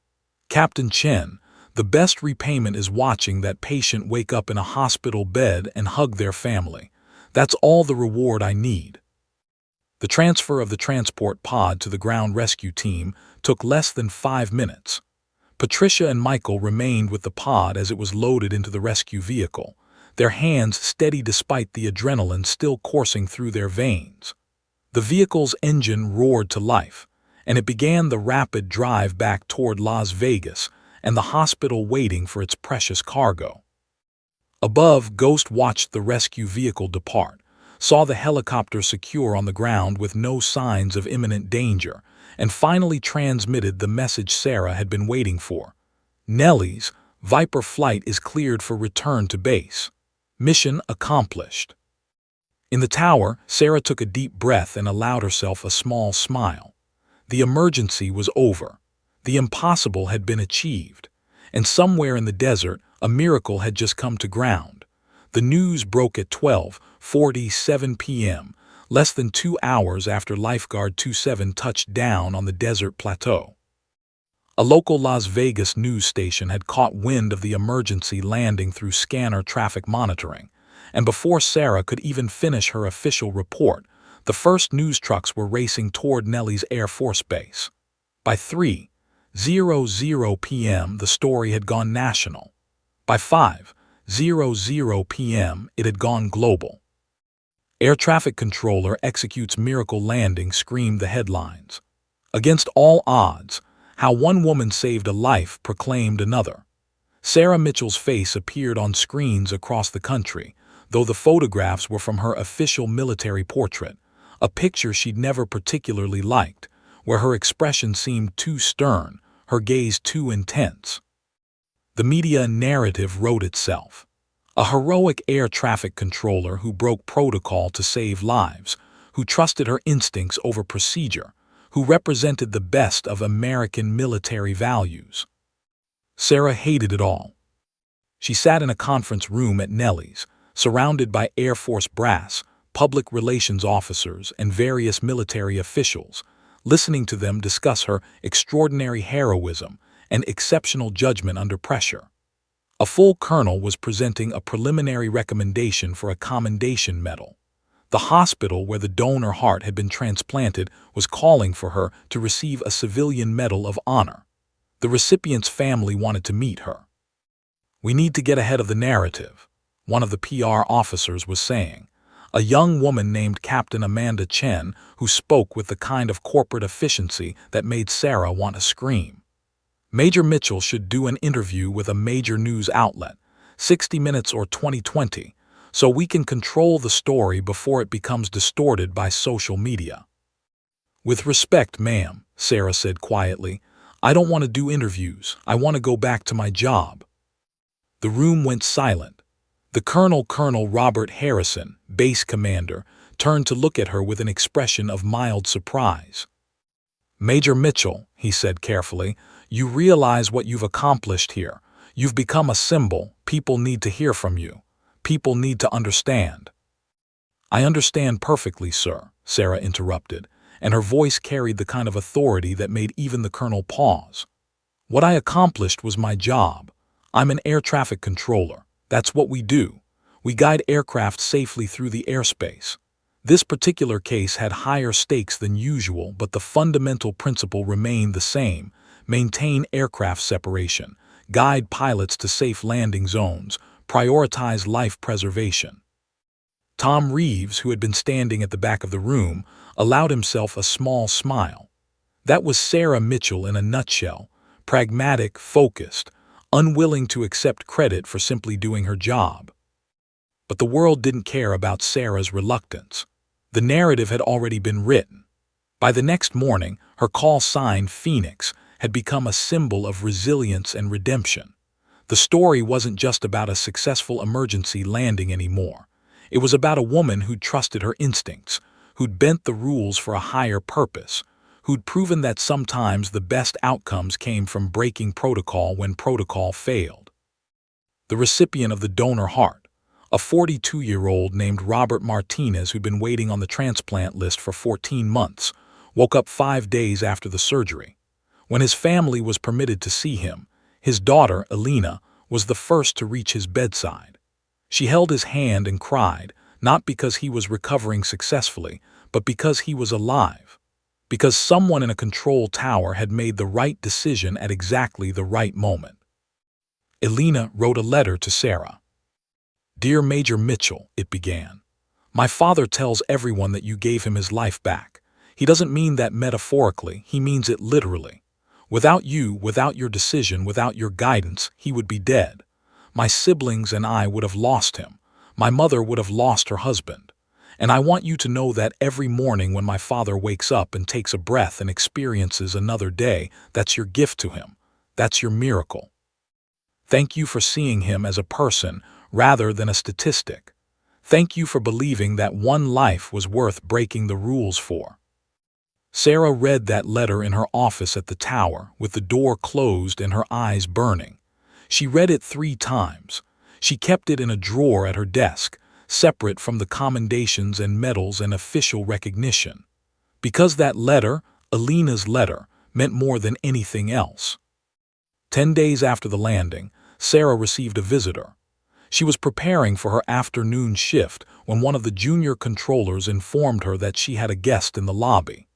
"Captain Chen, the best repayment is watching that patient wake up in a hospital bed and hug their family. That's all the reward I need." The transfer of the transport pod to the ground rescue team took less than 5 minutes. Patricia and Michael remained with the pod as it was loaded into the rescue vehicle, their hands steady despite the adrenaline still coursing through their veins. The vehicle's engine roared to life, and it began the rapid drive back toward Las Vegas and the hospital waiting for its precious cargo. Above, Ghost watched the rescue vehicle depart, saw the helicopter secure on the ground with no signs of imminent danger, and finally transmitted the message Sarah had been waiting for. "Nelly's Viper flight is cleared for return to base. Mission accomplished." In the tower, Sarah took a deep breath and allowed herself a small smile. The emergency was over. The impossible had been achieved. And somewhere in the desert, a miracle had just come to ground. The news broke at 12:47 p.m., less than 2 hours after Lifeguard 27 touched down on the desert plateau. A local Las Vegas news station had caught wind of the emergency landing through scanner traffic monitoring, and before Sarah could even finish her official report, the first news trucks were racing toward Nelly's Air Force Base. By 3:00 p.m., the story had gone national. By 5:00 p.m., it had gone global. Air traffic controller executes miracle landing, screamed the headlines. Against all odds, how one woman saved a life, proclaimed another. Sarah Mitchell's face appeared on screens across the country, though the photographs were from her official military portrait, a picture she'd never particularly liked, where her expression seemed too stern, her gaze too intense. The media narrative wrote itself. A heroic air traffic controller who broke protocol to save lives, who trusted her instincts over procedure, who represented the best of American military values. Sarah hated it all. She sat in a conference room at Nelly's, surrounded by Air Force brass, public relations officers, and various military officials, listening to them discuss her extraordinary heroism and exceptional judgment under pressure. A full colonel was presenting a preliminary recommendation for a commendation medal. The hospital where the donor heart had been transplanted was calling for her to receive a civilian medal of honor. The recipient's family wanted to meet her. "We need to get ahead of the narrative," one of the PR officers was saying. A young woman named Captain Amanda Chen, who spoke with the kind of corporate efficiency that made Sarah want to scream. "Major Mitchell should do an interview with a major news outlet, 60 Minutes or 2020, so we can control the story before it becomes distorted by social media." "With respect, ma'am," Sarah said quietly, "I don't want to do interviews. I want to go back to my job." The room went silent. The Colonel Robert Harrison, base commander, turned to look at her with an expression of mild surprise. "Major Mitchell," he said carefully, "you realize what you've accomplished here. You've become a symbol. People need to hear from you. People need to understand." "I understand perfectly, sir," Sarah interrupted, and her voice carried the kind of authority that made even the colonel pause. "What I accomplished was my job. I'm an air traffic controller. That's what we do. We guide aircraft safely through the airspace. This particular case had higher stakes than usual, but the fundamental principle remained the same: maintain aircraft separation, guide pilots to safe landing zones, prioritize life preservation." Tom Reeves, who had been standing at the back of the room, allowed himself a small smile. That was Sarah Mitchell in a nutshell: pragmatic, focused, unwilling to accept credit for simply doing her job. But the world didn't care about Sarah's reluctance. The narrative had already been written. By the next morning, her call sign, Phoenix, had become a symbol of resilience and redemption. The story wasn't just about a successful emergency landing anymore. It was about a woman who'd trusted her instincts, who'd bent the rules for a higher purpose, who'd proven that sometimes the best outcomes came from breaking protocol when protocol failed. The recipient of the donor heart, a 42-year-old named Robert Martinez who'd been waiting on the transplant list for 14 months, woke up 5 days after the surgery. When his family was permitted to see him, his daughter, Elena, was the first to reach his bedside. She held his hand and cried, not because he was recovering successfully, but because he was alive. Because someone in a control tower had made the right decision at exactly the right moment. Elena wrote a letter to Sarah. "Dear Major Mitchell," it began, "my father tells everyone that you gave him his life back. He doesn't mean that metaphorically, he means it literally. Without you, without your decision, without your guidance, he would be dead. My siblings and I would have lost him. My mother would have lost her husband. And I want you to know that every morning when my father wakes up and takes a breath and experiences another day, that's your gift to him. That's your miracle. Thank you for seeing him as a person rather than a statistic. Thank you for believing that one life was worth breaking the rules for." Sarah read that letter in her office at the tower, with the door closed and her eyes burning. She read it 3 times. She kept it in a drawer at her desk, separate from the commendations and medals and official recognition. Because that letter, Alina's letter, meant more than anything else. 10 days after the landing, Sarah received a visitor. She was preparing for her afternoon shift when one of the junior controllers informed her that she had a guest in the lobby.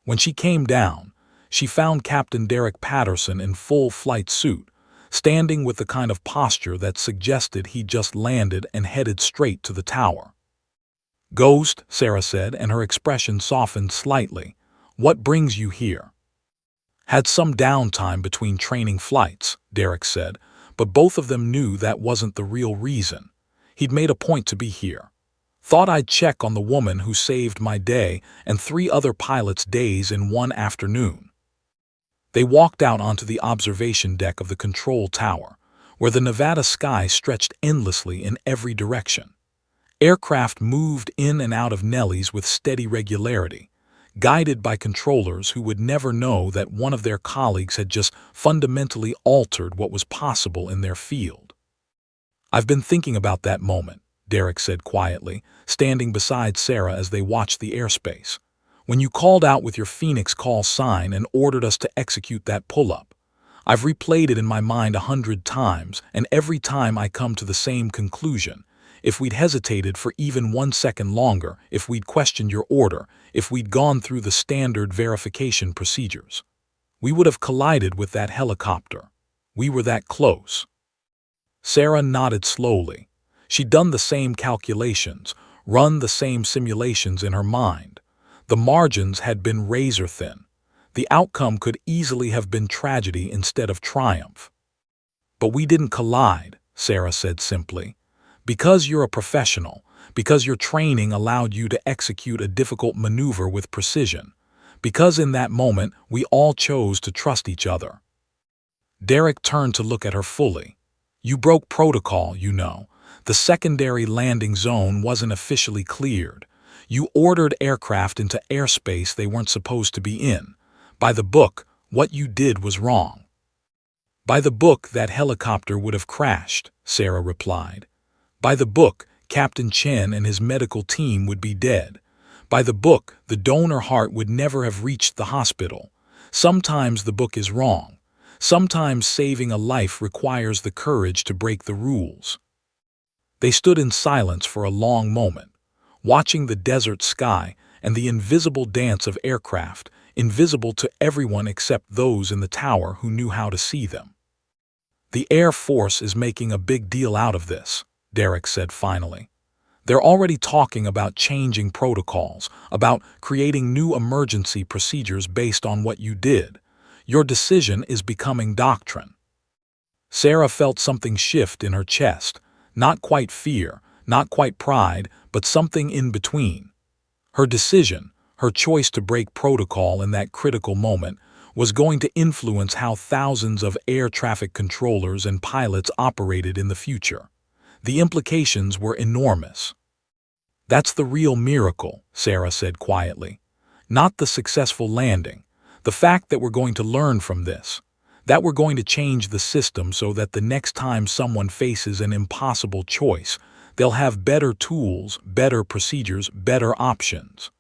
When she came down, she found Captain Derek Patterson in full flight suit, standing with the kind of posture that suggested he'd just landed and headed straight to the tower. "Ghost," Sarah said, and her expression softened slightly. "What brings you here?" "Had some downtime between training flights," Derek said, but both of them knew that wasn't the real reason. He'd made a point to be here. "Thought I'd check on the woman who saved my day and 3 other pilots' days in one afternoon." They walked out onto the observation deck of the control tower, where the Nevada sky stretched endlessly in every direction. Aircraft moved in and out of Nellies with steady regularity, guided by controllers who would never know that one of their colleagues had just fundamentally altered what was possible in their field. "I've been thinking about that moment," Derek said quietly, standing beside Sarah as they watched the airspace. "When you called out with your Phoenix call sign and ordered us to execute that pull-up. I've replayed it in my mind 100 times, and every time I come to the same conclusion. If we'd hesitated for even 1 second longer, if we'd questioned your order, if we'd gone through the standard verification procedures, we would have collided with that helicopter. We were that close." Sarah nodded slowly. She'd done the same calculations, run the same simulations in her mind. The margins had been razor-thin. The outcome could easily have been tragedy instead of triumph. "But we didn't collide," Sarah said simply. "Because you're a professional, because your training allowed you to execute a difficult maneuver with precision, because in that moment we all chose to trust each other." Derek turned to look at her fully. "You broke protocol, you know. The secondary landing zone wasn't officially cleared. You ordered aircraft into airspace they weren't supposed to be in. By the book, what you did was wrong." "By the book, that helicopter would have crashed," Sarah replied. "By the book, Captain Chen and his medical team would be dead. By the book, the donor heart would never have reached the hospital. Sometimes the book is wrong. Sometimes saving a life requires the courage to break the rules." They stood in silence for a long moment, watching the desert sky and the invisible dance of aircraft, invisible to everyone except those in the tower who knew how to see them. "The Air Force is making a big deal out of this," Derek said finally. "They're already talking about changing protocols, about creating new emergency procedures based on what you did. Your decision is becoming doctrine." Sarah felt something shift in her chest, not quite fear, not quite pride, but something in between. Her decision, her choice to break protocol in that critical moment, was going to influence how thousands of air traffic controllers and pilots operated in the future. The implications were enormous. "That's the real miracle," Sarah said quietly. "Not the successful landing. The fact that we're going to learn from this. That we're going to change the system so that the next time someone faces an impossible choice, they'll have better tools, better procedures, better options."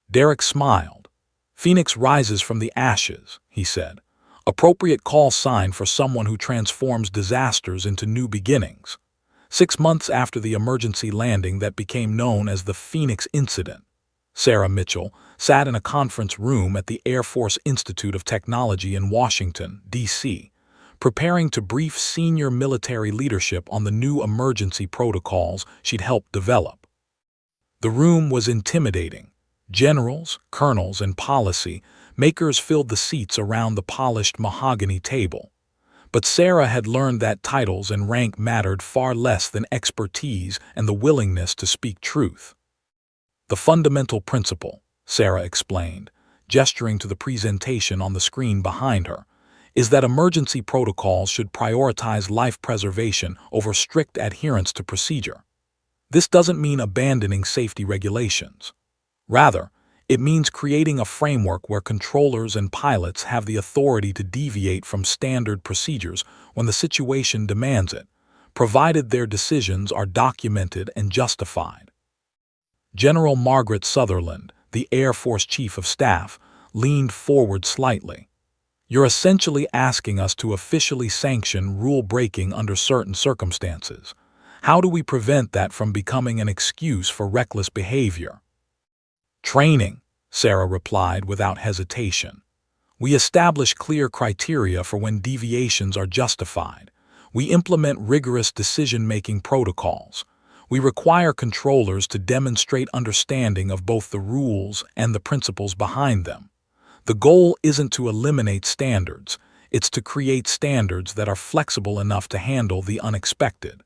Derek smiled. "Phoenix rises from the ashes," he said. "Appropriate call sign for someone who transforms disasters into new beginnings." 6 months after the emergency landing that became known as the Phoenix Incident, Sarah Mitchell sat in a conference room at the Air Force Institute of Technology in Washington, D.C., preparing to brief senior military leadership on the new emergency protocols she'd helped develop. The room was intimidating. Generals, colonels, and policy makers filled the seats around the polished mahogany table. But Sarah had learned that titles and rank mattered far less than expertise and the willingness to speak truth. "The fundamental principle," Sarah explained, gesturing to the presentation on the screen behind her, "is that emergency protocols should prioritize life preservation over strict adherence to procedure. This doesn't mean abandoning safety regulations. Rather, it means creating a framework where controllers and pilots have the authority to deviate from standard procedures when the situation demands it, provided their decisions are documented and justified. General Margaret Sutherland, the Air Force Chief of Staff, leaned forward slightly. "You're essentially asking us to officially sanction rule-breaking under certain circumstances. How do we prevent that from becoming an excuse for reckless behavior?" "Training," Sarah replied without hesitation. "We establish clear criteria for when deviations are justified. We implement rigorous decision-making protocols. We require controllers to demonstrate understanding of both the rules and the principles behind them. The goal isn't to eliminate standards, it's to create standards that are flexible enough to handle the unexpected."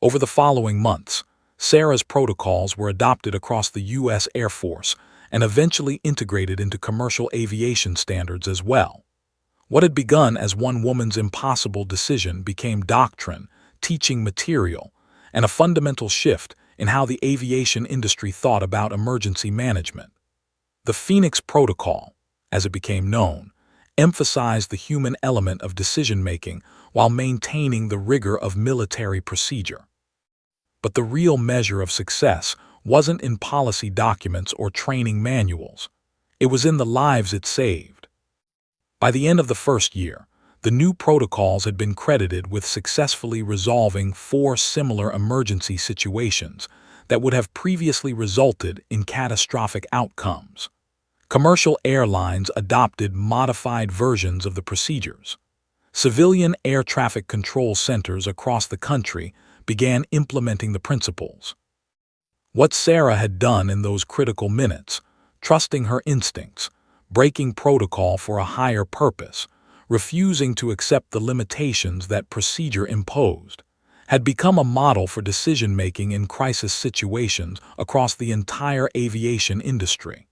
Over the following months, Sarah's protocols were adopted across the U.S. Air Force and eventually integrated into commercial aviation standards as well. What had begun as one woman's impossible decision became doctrine, teaching material, and a fundamental shift in how the aviation industry thought about emergency management. The Phoenix Protocol, as it became known, emphasized the human element of decision-making while maintaining the rigor of military procedure. But the real measure of success wasn't in policy documents or training manuals. It was in the lives it saved. By the end of the first year, the new protocols had been credited with successfully resolving 4 similar emergency situations that would have previously resulted in catastrophic outcomes. Commercial airlines adopted modified versions of the procedures. Civilian air traffic control centers across the country began implementing the principles. What Sarah had done in those critical minutes, trusting her instincts, breaking protocol for a higher purpose, refusing to accept the limitations that procedure imposed, had become a model for decision-making in crisis situations across the entire aviation industry.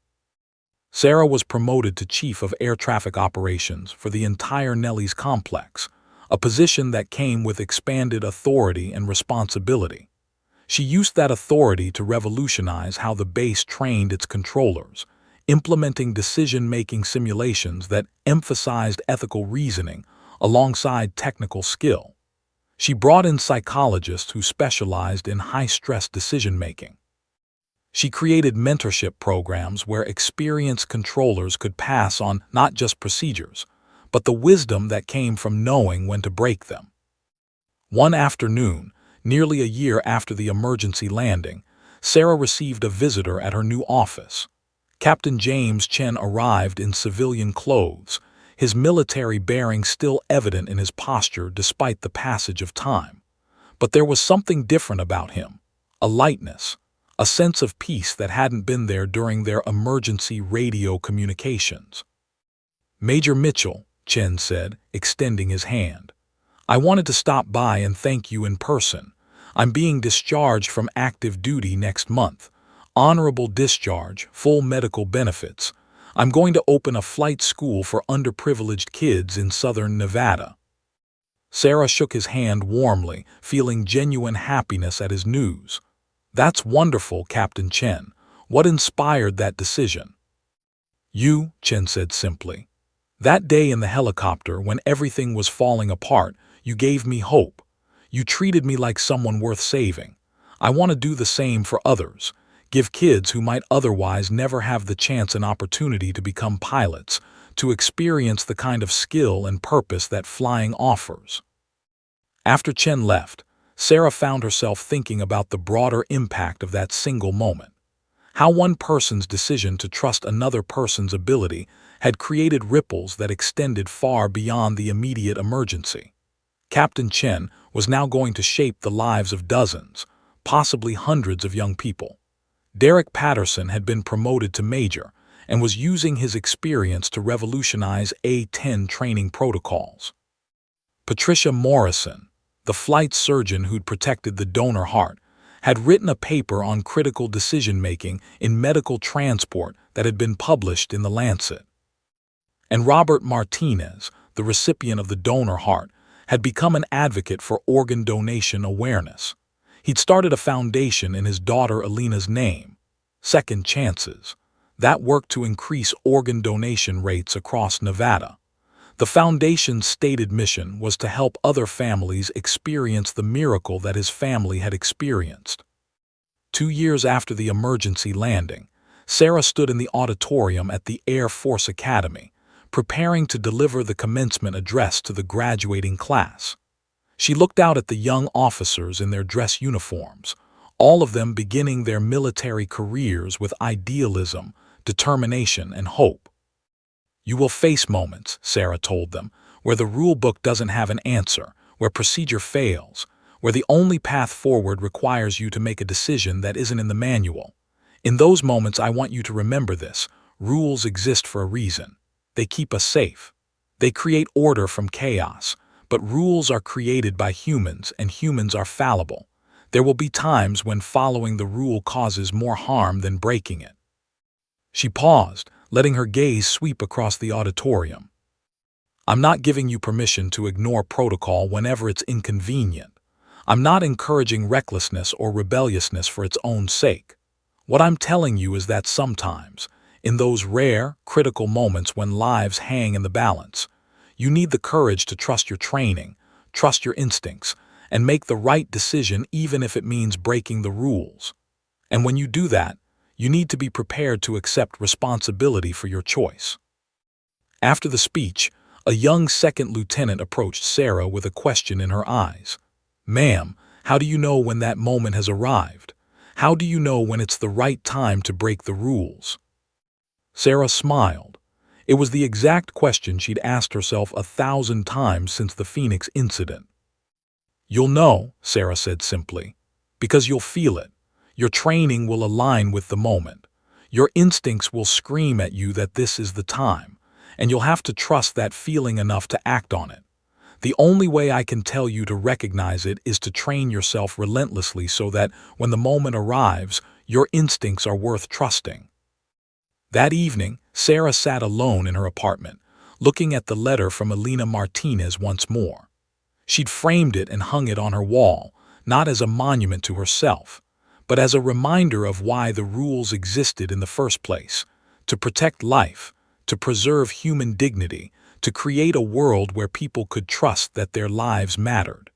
Sarah was promoted to Chief of Air Traffic Operations for the entire Nellis complex, a position that came with expanded authority and responsibility. She used that authority to revolutionize how the base trained its controllers, implementing decision-making simulations that emphasized ethical reasoning alongside technical skill. She brought in psychologists who specialized in high-stress decision-making. She created mentorship programs where experienced controllers could pass on not just procedures, but the wisdom that came from knowing when to break them. One afternoon, nearly a year after the emergency landing, Sarah received a visitor at her new office. Captain James Chen arrived in civilian clothes, his military bearing still evident in his posture despite the passage of time. But there was something different about him, a lightness, a sense of peace that hadn't been there during their emergency radio communications. "Major Mitchell," Chen said, extending his hand. "I wanted to stop by and thank you in person. I'm being discharged from active duty next month. Honorable discharge, full medical benefits. I'm going to open a flight school for underprivileged kids in southern Nevada." Sarah shook his hand warmly, feeling genuine happiness at his news. "That's wonderful, Captain Chen. What inspired that decision?" "You," Chen said simply. "That day in the helicopter when everything was falling apart, you gave me hope. You treated me like someone worth saving. I want to do the same for others. Give kids who might otherwise never have the chance and opportunity to become pilots, to experience the kind of skill and purpose that flying offers." After Chen left, Sarah found herself thinking about the broader impact of that single moment. How one person's decision to trust another person's ability had created ripples that extended far beyond the immediate emergency. Captain Chen was now going to shape the lives of dozens, possibly hundreds of young people. Derek Patterson had been promoted to major and was using his experience to revolutionize A-10 training protocols. Patricia Morrison, the flight surgeon who'd protected the donor heart, had written a paper on critical decision-making in medical transport that had been published in The Lancet. And Robert Martinez, the recipient of the donor heart, had become an advocate for organ donation awareness. He'd started a foundation in his daughter Alina's name, Second Chances, that worked to increase organ donation rates across Nevada. The foundation's stated mission was to help other families experience the miracle that his family had experienced. 2 years after the emergency landing, Sarah stood in the auditorium at the Air Force Academy, preparing to deliver the commencement address to the graduating class. She looked out at the young officers in their dress uniforms, all of them beginning their military careers with idealism, determination, and hope. You will face moments, Sarah told them, where the rule book doesn't have an answer, where procedure fails, where the only path forward requires you to make a decision that isn't in the manual. In those moments, I want you to remember this. Rules exist for a reason. They keep us safe. They create order from chaos. But rules are created by humans, and humans are fallible. There will be times when following the rule causes more harm than breaking it. She paused, letting her gaze sweep across the auditorium. I'm not giving you permission to ignore protocol whenever it's inconvenient. I'm not encouraging recklessness or rebelliousness for its own sake. What I'm telling you is that sometimes, in those rare, critical moments when lives hang in the balance, you need the courage to trust your training, trust your instincts, and make the right decision even if it means breaking the rules. And when you do that, you need to be prepared to accept responsibility for your choice. After the speech, a young second lieutenant approached Sarah with a question in her eyes. Ma'am, how do you know when that moment has arrived? How do you know when it's the right time to break the rules? Sarah smiled. It was the exact question she'd asked herself 1,000 times since the Phoenix incident. You'll know, Sarah said simply, because you'll feel it. Your training will align with the moment. Your instincts will scream at you that this is the time, and you'll have to trust that feeling enough to act on it. The only way I can tell you to recognize it is to train yourself relentlessly so that, when the moment arrives, your instincts are worth trusting. That evening, Sarah sat alone in her apartment, looking at the letter from Alina Martinez once more. She'd framed it and hung it on her wall, not as a monument to herself, but as a reminder of why the rules existed in the first place: to protect life, to preserve human dignity, to create a world where people could trust that their lives mattered.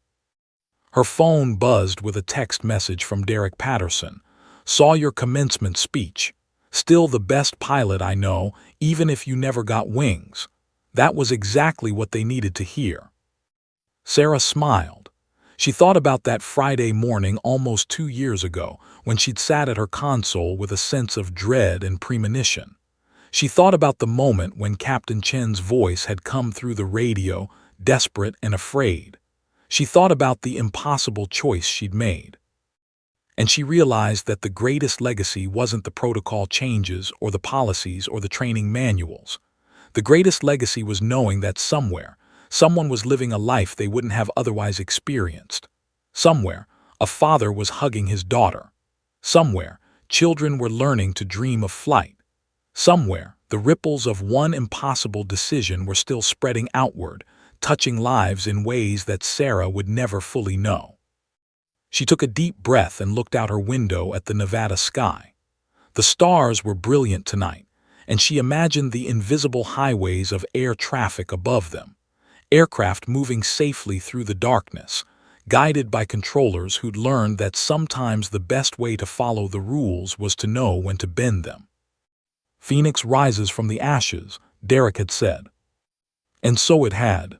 Her phone buzzed with a text message from Derek Patterson. Saw your commencement speech. Still the best pilot I know, even if you never got wings. That was exactly what they needed to hear. Sarah smiled. She thought about that Friday morning almost 2 years ago when she'd sat at her console with a sense of dread and premonition. She thought about the moment when Captain Chen's voice had come through the radio, desperate and afraid. She thought about the impossible choice she'd made. And she realized that the greatest legacy wasn't the protocol changes or the policies or the training manuals. The greatest legacy was knowing that somewhere, someone was living a life they wouldn't have otherwise experienced. Somewhere, a father was hugging his daughter. Somewhere, children were learning to dream of flight. Somewhere, the ripples of one impossible decision were still spreading outward, touching lives in ways that Sarah would never fully know. She took a deep breath and looked out her window at the Nevada sky. The stars were brilliant tonight, and she imagined the invisible highways of air traffic above them, aircraft moving safely through the darkness, guided by controllers who'd learned that sometimes the best way to follow the rules was to know when to bend them. Phoenix rises from the ashes, Derek had said. And so it had.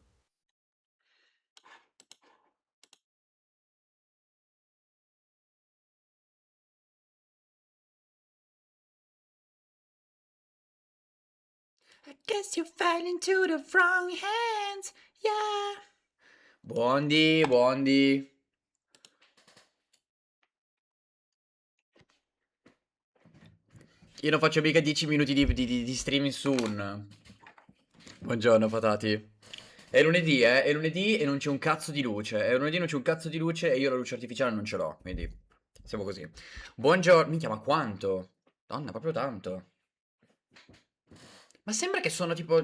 I guess you fell into the wrong hands, yeah. Buondì, buondì. Io non faccio mica 10 minuti di streaming soon. Buongiorno, patati. È lunedì, eh? È lunedì e non c'è un cazzo di luce. È lunedì e non c'è un cazzo di luce e io la luce artificiale non ce l'ho, quindi siamo così. Buongiorno. Minchia, ma quanto? Donna, proprio tanto. Ma sembra che sono tipo...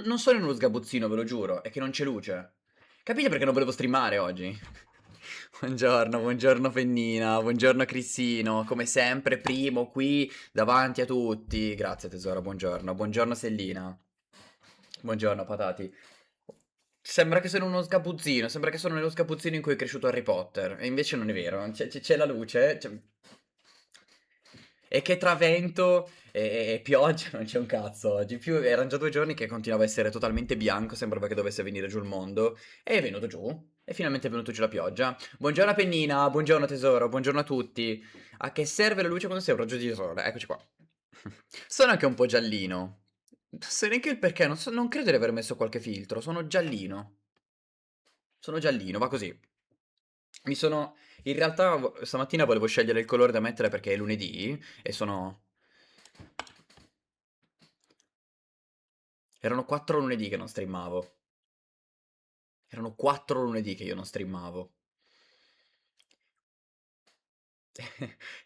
non sono in uno sgabuzzino, ve lo giuro, è che non c'è luce. Capite perché non volevo streamare oggi? Buongiorno, buongiorno Pennina, buongiorno Cristino, come sempre primo qui davanti a tutti. Grazie tesoro, buongiorno, buongiorno Sellina, buongiorno patati. Sembra che sono uno sgabuzzino, sembra che sono nello sgabuzzino in cui è cresciuto Harry Potter, e invece non è vero, c'è la luce, e che tra vento e pioggia non c'è un cazzo oggi. Più, erano già 2 giorni che continuava a essere totalmente bianco, sembrava che dovesse venire giù il mondo. E è venuto giù. E finalmente è venuto giù la pioggia. Buongiorno Pennina, buongiorno tesoro, buongiorno a tutti. A che serve la luce quando sei un raggio di sole? Eccoci qua. Sono anche un po' giallino. Non so neanche il perché, non credo di aver messo qualche filtro, sono giallino. Sono giallino, va così. Mi sono... In realtà stamattina volevo scegliere il colore da mettere perché è lunedì e sono... Erano 4 lunedì che non streamavo. Erano 4 lunedì che io non streamavo.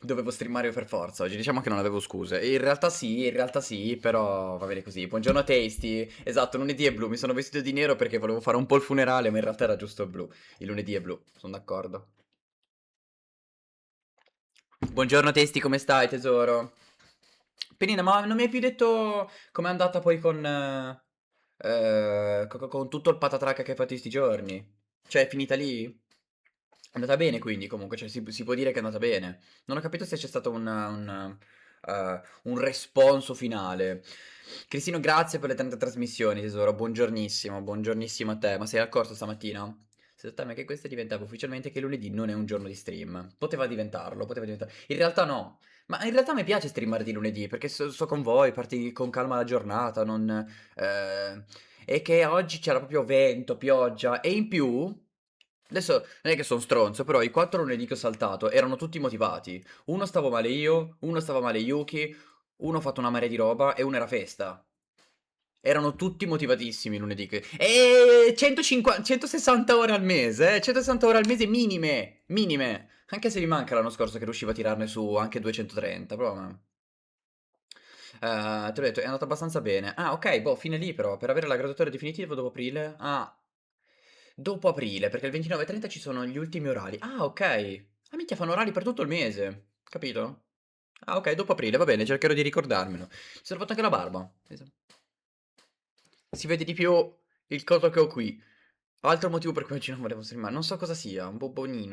Dovevo streamare per forza oggi, diciamo che non avevo scuse. In realtà sì, però va bene così. Buongiorno Tasty. Esatto, lunedì è blu. Mi sono vestito di nero perché volevo fare un po' il funerale, ma in realtà era giusto blu. Il lunedì è blu, sono d'accordo. Buongiorno Tasty, come stai tesoro? Penina, ma non mi hai più detto com'è andata poi con tutto il patatrack che hai fatto in sti giorni? Cioè, è finita lì? È andata bene quindi comunque, cioè si può dire che è andata bene. Non ho capito se c'è stato un responso finale. Cristino, grazie per le tante trasmissioni, tesoro. Buongiornissimo, buongiornissimo a te. Ma sei accorto stamattina? Secondo me che questo diventava ufficialmente che lunedì non è un giorno di stream. Poteva diventarlo, poteva diventare. In realtà no. Ma in realtà mi piace streamare di lunedì perché sto con voi, parti con calma la giornata, non... e che oggi c'era proprio vento, pioggia e in più... Adesso non è che sono stronzo, però i 4 lunedì che ho saltato erano tutti motivati. Uno stavo male io, uno stava male Yuki, uno ha fatto una marea di roba e uno era festa. Erano tutti motivatissimi lunedì. E 150, 160 ore al mese, 160 ore al mese minime, minime. Anche se mi manca l'anno scorso che riuscivo a tirarne su anche 230, però... te l'ho detto, è andato abbastanza bene. Ah, ok, boh, fine lì però, per avere la graduatoria definitiva dopo aprile. Ah, dopo aprile, perché il 29 e 30 ci sono gli ultimi orali. Ah, ok. Ah, minchia, fanno orali per tutto il mese. Capito? Ah, ok, dopo aprile, va bene, cercherò di ricordarmelo. Mi sono fatto anche la barba. Si vede di più il coso che ho qui. Altro motivo per cui oggi non volevo streamare. Non so cosa sia, un bobonino.